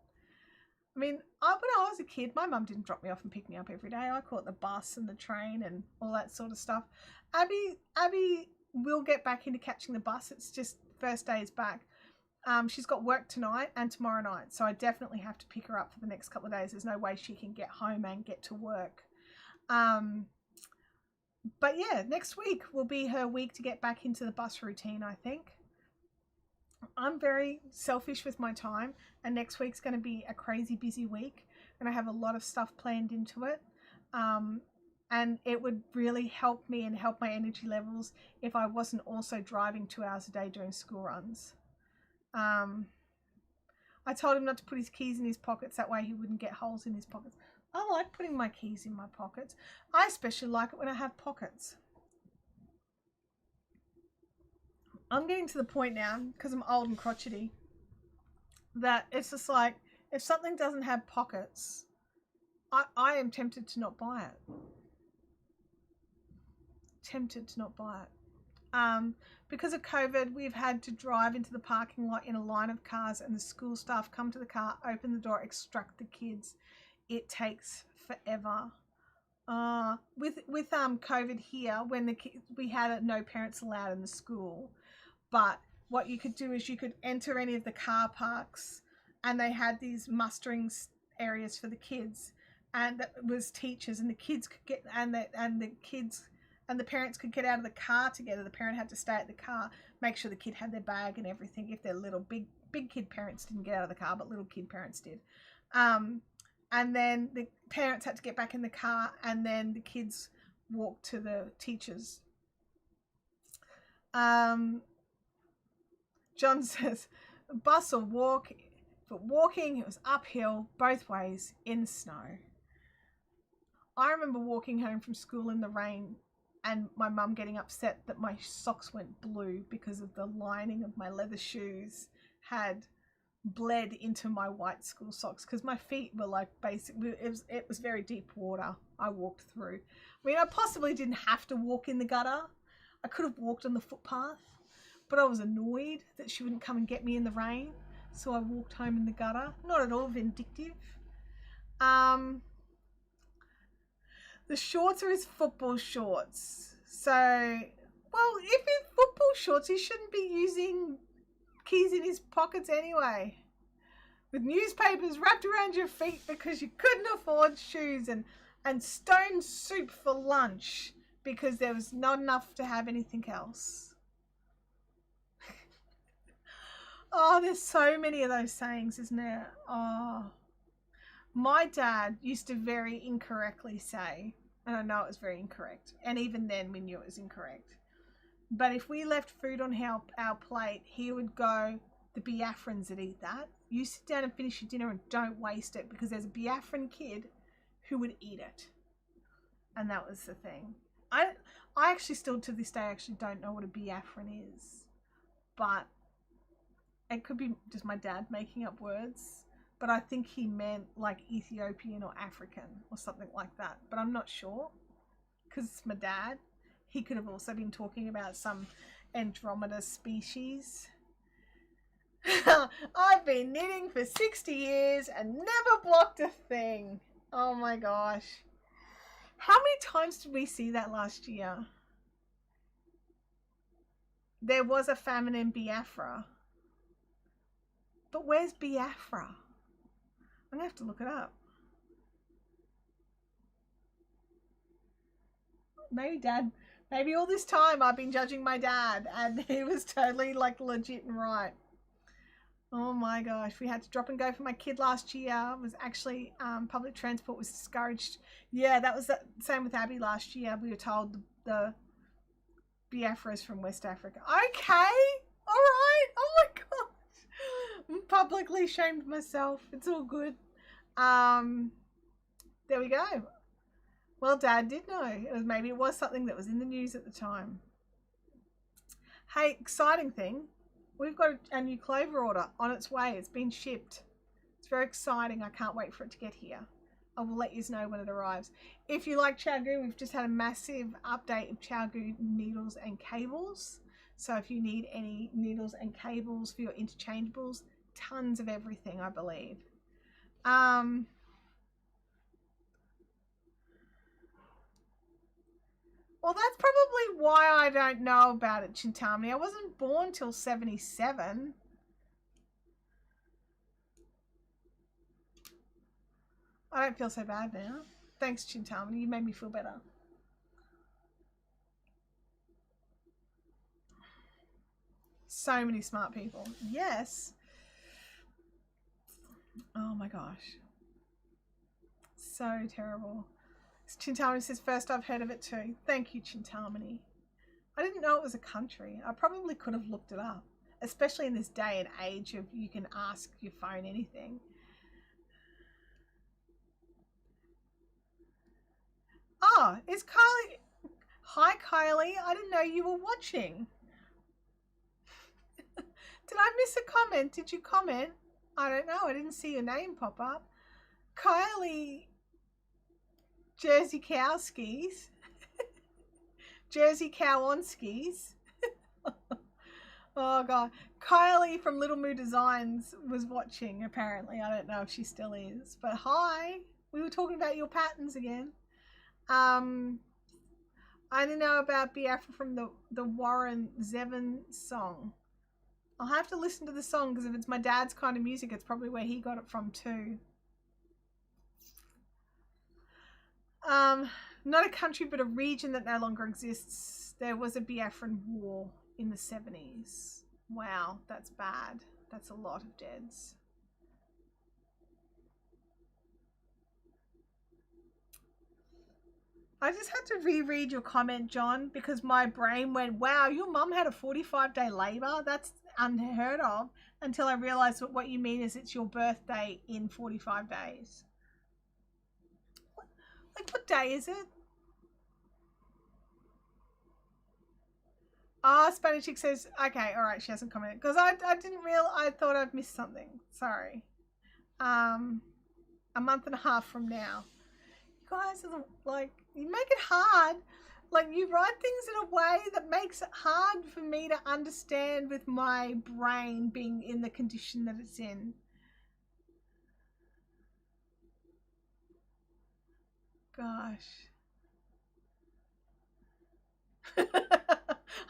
I mean, when I was a kid, my mum didn't drop me off and pick me up every day. I caught the bus and the train and all that sort of stuff. Abby will get back into catching the bus. It's just first day is back. She's got work tonight and tomorrow night, so I definitely have to pick her up for the next couple of days. There's no way she can get home and get to work. But yeah, next week will be her week to get back into the bus routine, I think. I'm very selfish with my time, and next week's going to be a crazy busy week, and I have a lot of stuff planned into it. And it would really help me and help my energy levels if I wasn't also driving 2 hours a day doing school runs. I told him not to put his keys in his pockets, that way he wouldn't get holes in his pockets. I like putting my keys in my pockets. I especially like it when I have pockets. I'm getting to the point now, because I'm old and crotchety, that it's just like, if something doesn't have pockets, I am tempted to not buy it. Tempted to not buy it. Because of COVID, we've had to drive into the parking lot in a line of cars, and the school staff come to the car, open the door, extract the kids. It takes forever. With COVID here, when we had no parents allowed in the school, but what you could do is you could enter any of the car parks, and they had these mustering areas for the kids, and that was teachers, and the kids could get and the kids. And the parents could get out of the car together. The parent had to stay at the car, make sure the kid had their bag and everything. If they're little, big kid parents didn't get out of the car, but little kid parents did. And then the parents had to get back in the car, and then the kids walked to the teachers. John says, bus or walk, but walking, it was uphill both ways in snow. I remember walking home from school in the rain, and my mum getting upset that my socks went blue because of the lining of my leather shoes had bled into my white school socks, because my feet were like basically, it was very deep water I walked through. I mean, I possibly didn't have to walk in the gutter. I could have walked on the footpath, but I was annoyed that she wouldn't come and get me in the rain, so I walked home in the gutter. Not at all vindictive. The shorts are his football shorts. So, well, if it's football shorts, he shouldn't be using keys in his pockets anyway. With newspapers wrapped around your feet because you couldn't afford shoes, and stone soup for lunch because there was not enough to have anything else. Oh, there's so many of those sayings, isn't there? Oh. My dad used to very incorrectly say, and I know it was very incorrect, and even then we knew it was incorrect, But if we left food on our plate, he would go, the Biafrans that eat that. You sit down and finish your dinner and don't waste it, because there's a Biafran kid who would eat it. And that was the thing. I actually still to this day actually don't know what a Biafran is. But it could be just my dad making up words. But I think he meant like Ethiopian or African or something like that. But I'm not sure, because it's my dad. He could have also been talking about some Andromeda species. I've been knitting for 60 years and never blocked a thing. Oh my gosh. How many times did we see that last year? There was a famine in Biafra. But where's Biafra? I'm going to have to look it up. Maybe all this time I've been judging my dad and he was totally like legit and right. Oh my gosh, we had to drop and go for my kid last year. It was actually public transport was discouraged. Yeah, that was the same with Abby last year. We were told the Biafras from West Africa. Okay, all right. Oh my gosh, I'm publicly shamed myself. It's all good. There we go. Well, Dad did know. Maybe it was something that was in the news at the time. Hey, exciting thing. We've got a new clover order on its way. It's been shipped. It's very exciting. I can't wait for it to get here. I will let you know when it arrives. If you like ChowGoo, we've just had a massive update of ChowGoo needles and cables. So if you need any needles and cables for your interchangeables, tons of everything, I believe. Well, that's probably why I don't know about it, Chintamani. I wasn't born till 77. I don't feel so bad now. Thanks, Chintamani. You made me feel better. So many smart people. Yes. Oh my gosh. So terrible. Chintamani says, first I've heard of it too. Thank you, Chintamani. I didn't know it was a country. I probably could have looked it up, especially in this day and age of you can ask your phone anything. Oh, it's Kylie. Hi, Kylie. I didn't know you were watching. Did I miss a comment? Did you comment? I don't know. I didn't see your name pop up. Kylie... Jersey cow skis. Jersey cow on skis. Oh god. Kylie from Little Moo Designs was watching apparently. I don't know if she still is. But hi. We were talking about your patterns again. I didn't know about Biafra from the Warren Zevon song. I'll have to listen to the song because if it's my dad's kind of music, it's probably where he got it from too. Not a country, but a region that no longer exists. There was a Biafran war in the 70s. Wow, that's bad. That's a lot of deads. I just had to reread your comment, John, because my brain went, wow, your mum had a 45-day labour? That's unheard of, until I realised what you mean is it's your birthday in 45 days. Like, what day is it? Ah, Spanish Chick says, okay, all right, she hasn't commented. Because I didn't realize, I thought I'd missed something. Sorry. A month and a half from now. You guys are like, you make it hard. Like, you write things in a way that makes it hard for me to understand with my brain being in the condition that it's in. Gosh.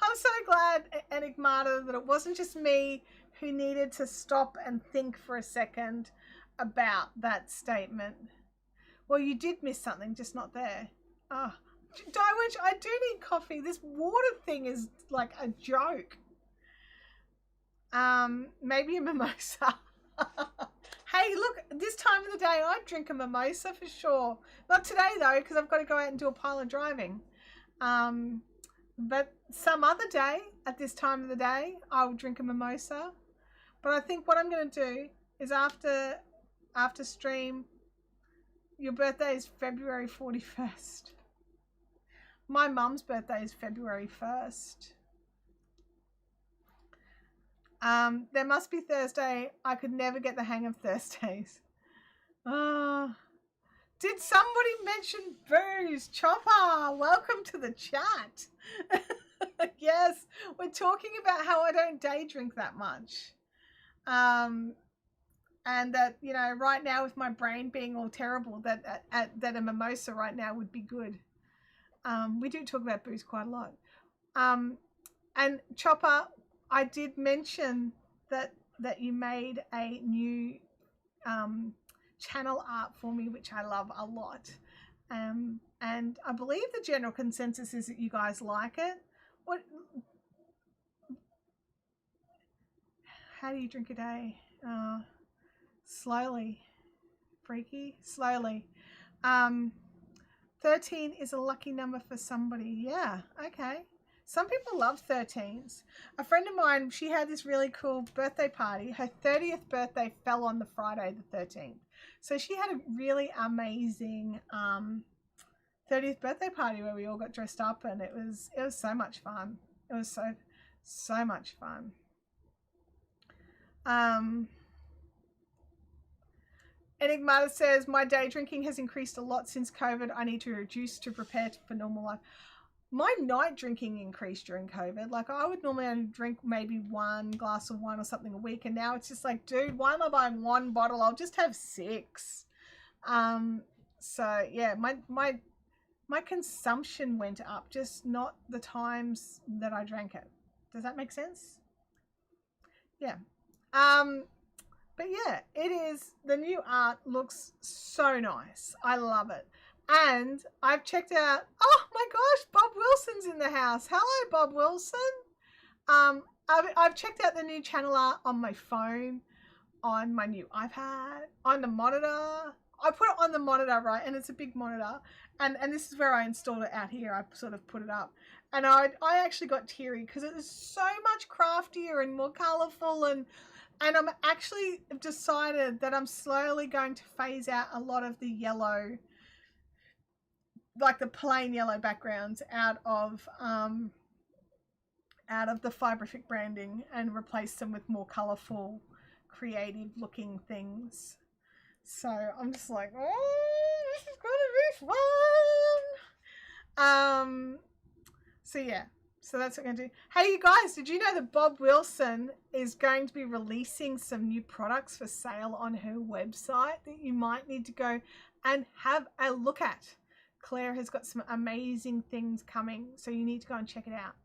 I'm so glad, Enigmata, that it wasn't just me who needed to stop and think for a second about that statement. Well, you did miss something, just not there. Oh, Dywitch, I do need coffee. This water thing is like a joke. Maybe a mimosa. Hey, look, this time of the day, I'd drink a mimosa for sure. Not today, though, because I've got to go out and do a pile of driving. But some other day, at this time of the day, I'll drink a mimosa. But I think what I'm going to do is after stream, your birthday is February 41st. My mum's birthday is February 1st. There must be Thursday. I could never get the hang of Thursdays. Did somebody mention booze? Chopper, welcome to the chat. Yes, we're talking about how I don't day drink that much. And that, you know, right now with my brain being all terrible, that a mimosa right now would be good. We do talk about booze quite a lot. And Chopper, I did mention that you made a new channel art for me, which I love a lot. And I believe the general consensus is that you guys like it. How do you drink a day? Slowly. Freaky. Slowly. 13 is a lucky number for somebody. Yeah, okay. Some people love 13s. A friend of mine, she had this really cool birthday party. Her 30th birthday fell on the Friday the 13th. So she had a really amazing 30th birthday party where we all got dressed up, and it was so much fun. It was so much fun. Enigmata says, my day drinking has increased a lot since COVID. I need to reduce to prepare for normal life. My night drinking increased during COVID. Like, I would normally only drink maybe one glass of wine or something a week, and now it's just like, dude, why am I buying one bottle? I'll just have 6. So yeah, my consumption went up, just not the times that I drank it. Does that make sense? Yeah. But yeah, it is, the new art looks so nice. I love it. And I've checked out, oh my gosh, Bob Wilson's in the house. Hello, Bob Wilson. I've checked out the new channel art on my phone, on my new iPad, on the monitor. I put it on the monitor, right? And it's a big monitor. And this is where I installed it out here. I sort of put it up. And I actually got teary because it was so much craftier and more colorful, and I'm actually decided that I'm slowly going to phase out a lot of the yellow, like the plain yellow backgrounds out of the Fiberific branding, and replace them with more colorful, creative looking things. So I'm just like, oh, this is gonna be fun. So yeah. So that's what I'm going to do. Hey, you guys, did you know that Bob Wilson is going to be releasing some new products for sale on her website that you might need to go and have a look at? Claire has got some amazing things coming, so you need to go and check it out.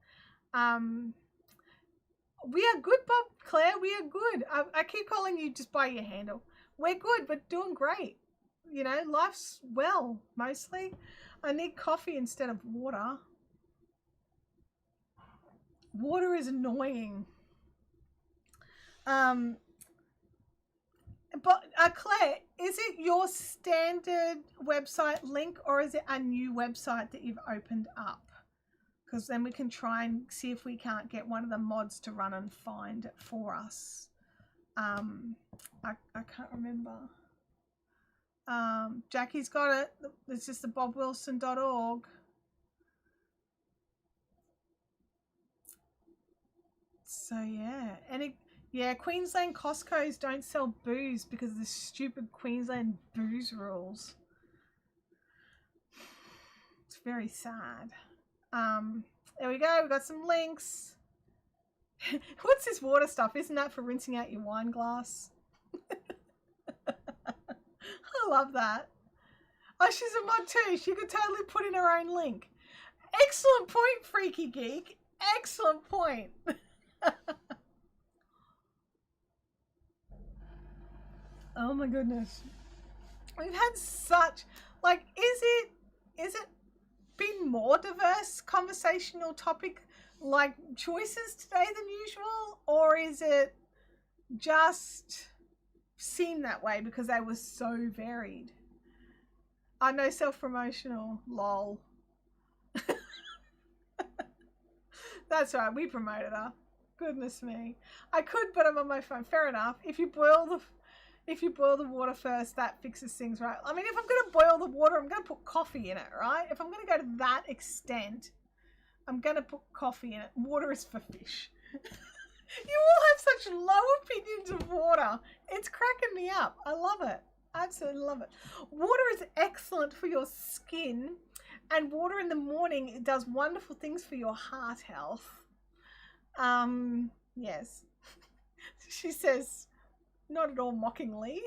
We are good, Bob, Claire. We are good. I keep calling you just by your handle. We're good. We're doing great. You know, life's well, mostly. I need coffee instead of water. Water is annoying. But Claire, is it your standard website link, or is it a new website that you've opened up? Because then we can try and see if we can't get one of the mods to run and find it for us. I can't remember. Jackie's got it. It's just the bobwilson.org. So yeah, Queensland Costco's don't sell booze because of the stupid Queensland booze rules. It's very sad. There we go. We've got some links. What's this water stuff? Isn't that for rinsing out your wine glass? I love that. Oh, she's a mod too. She could totally put in her own link. Excellent point, Freaky Geek. Excellent point. Oh my goodness. We've had such, like, is it been more diverse conversational topic, like, choices today than usual, or is it just seemed that way because they were so varied? I know, self-promotional, lol. That's right, we promoted her. Goodness me. I could, but I'm on my phone. Fair enough. If you boil the water first, that fixes things, right? I mean, if I'm going to boil the water, I'm going to put coffee in it, right? If I'm going to go to that extent, I'm going to put coffee in it. Water is for fish. You all have such low opinions of water. It's cracking me up. I love it. I absolutely love it. Water is excellent for your skin, and water in the morning, it does wonderful things for your heart health. Yes. She says, not at all mockingly.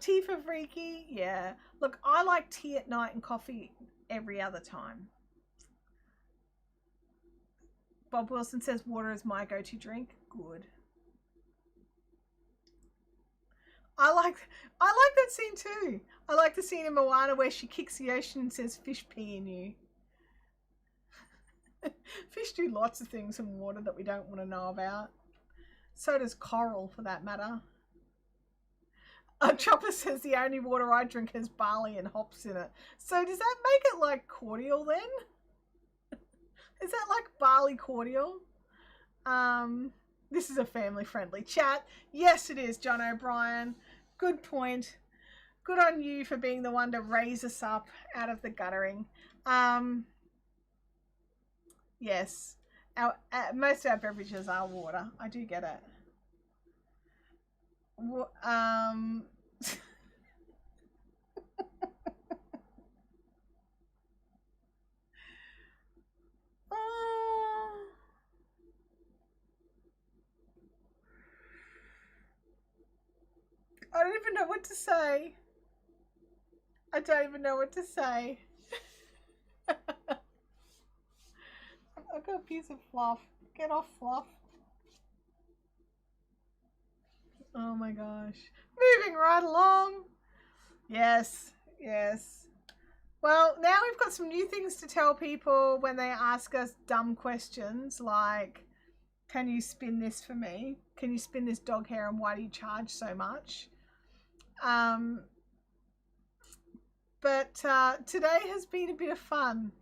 Tea for freaky, yeah. Look, I like tea at night and coffee every other time. Bob Wilson says water is my go-to drink. Good. I like that scene too. I like the scene in Moana where she kicks the ocean and says, fish pee in you. Fish do lots of things in water that we don't want to know about. So does coral, for that matter. Chopper says the only water I drink has barley and hops in it. So does that make it like cordial then? Is that like barley cordial? This is a family-friendly chat. Yes, it is, John O'Brien. Good point. Good on you for being the one to raise us up out of the guttering. Yes, most of our beverages are water. I do get it. I don't even know what to say. I don't even know what to say. I've got a piece of fluff. Get off, fluff. Oh my gosh. Moving right along. Yes, yes. Well, now we've got some new things to tell people when they ask us dumb questions like, can you spin this for me? Can you spin this dog hair and why do you charge so much? But today has been a bit of fun.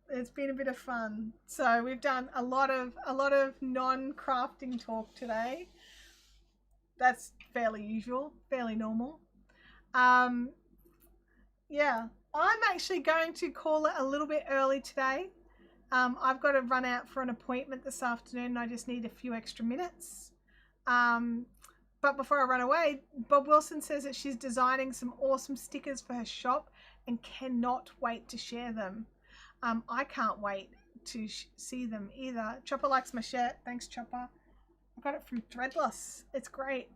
It's been a bit of fun. So we've done a lot of non-crafting talk today. That's fairly usual, fairly normal. Yeah, I'm actually going to call it a little bit early today. I've got to run out for an appointment this afternoon and I just need a few extra minutes. But before I run away, Bob Wilson says that she's designing some awesome stickers for her shop and cannot wait to share them. I can't wait to see them either. Chopper likes my shirt. Thanks, Chopper. I got it from Threadless. It's great.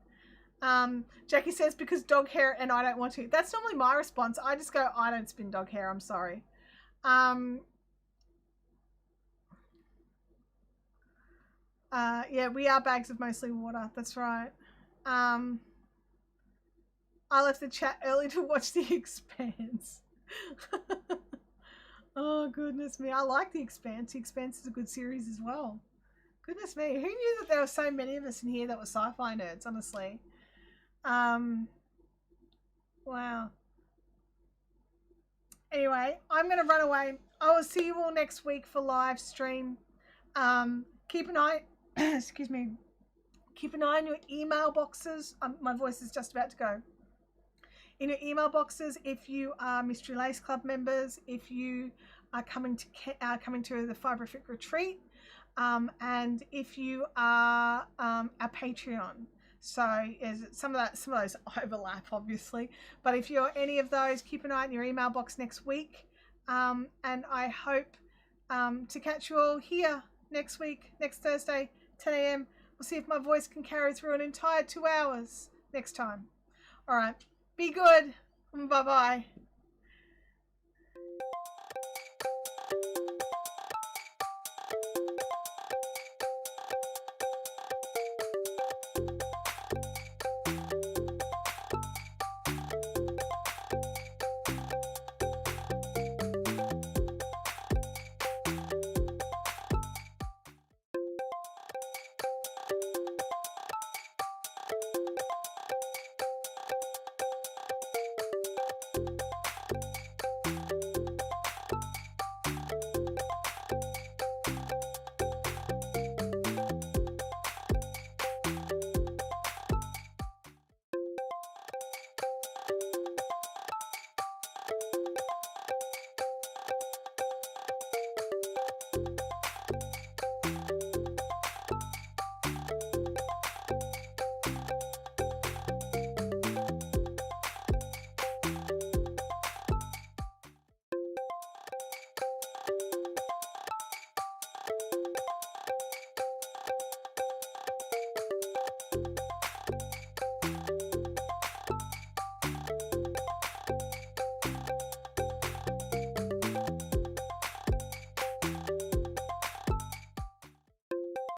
Jackie says, because dog hair and I don't want to. That's normally my response. I just go, I don't spin dog hair. I'm sorry. Yeah, we are bags of mostly water. That's right. I left the chat early to watch The Expanse. Oh, goodness me. I like The Expanse. The Expanse is a good series as well. Goodness me. Who knew that there were so many of us in here that were sci-fi nerds, honestly? Wow. Anyway, I'm going to run away. I will see you all next week for live stream. Keep an eye, excuse me, keep an eye on your email boxes. My voice is just about to go. In your email boxes, if you are Mystery Lace Club members, if you are coming to the Fiberific retreat, and if you are a Patreon. So some of those overlap, obviously. But if you're any of those, keep an eye on your email box next week. And I hope to catch you all here next week, next Thursday, 10 a.m. We'll see if my voice can carry through an entire 2 hours next time. All right. Be good. Bye-bye.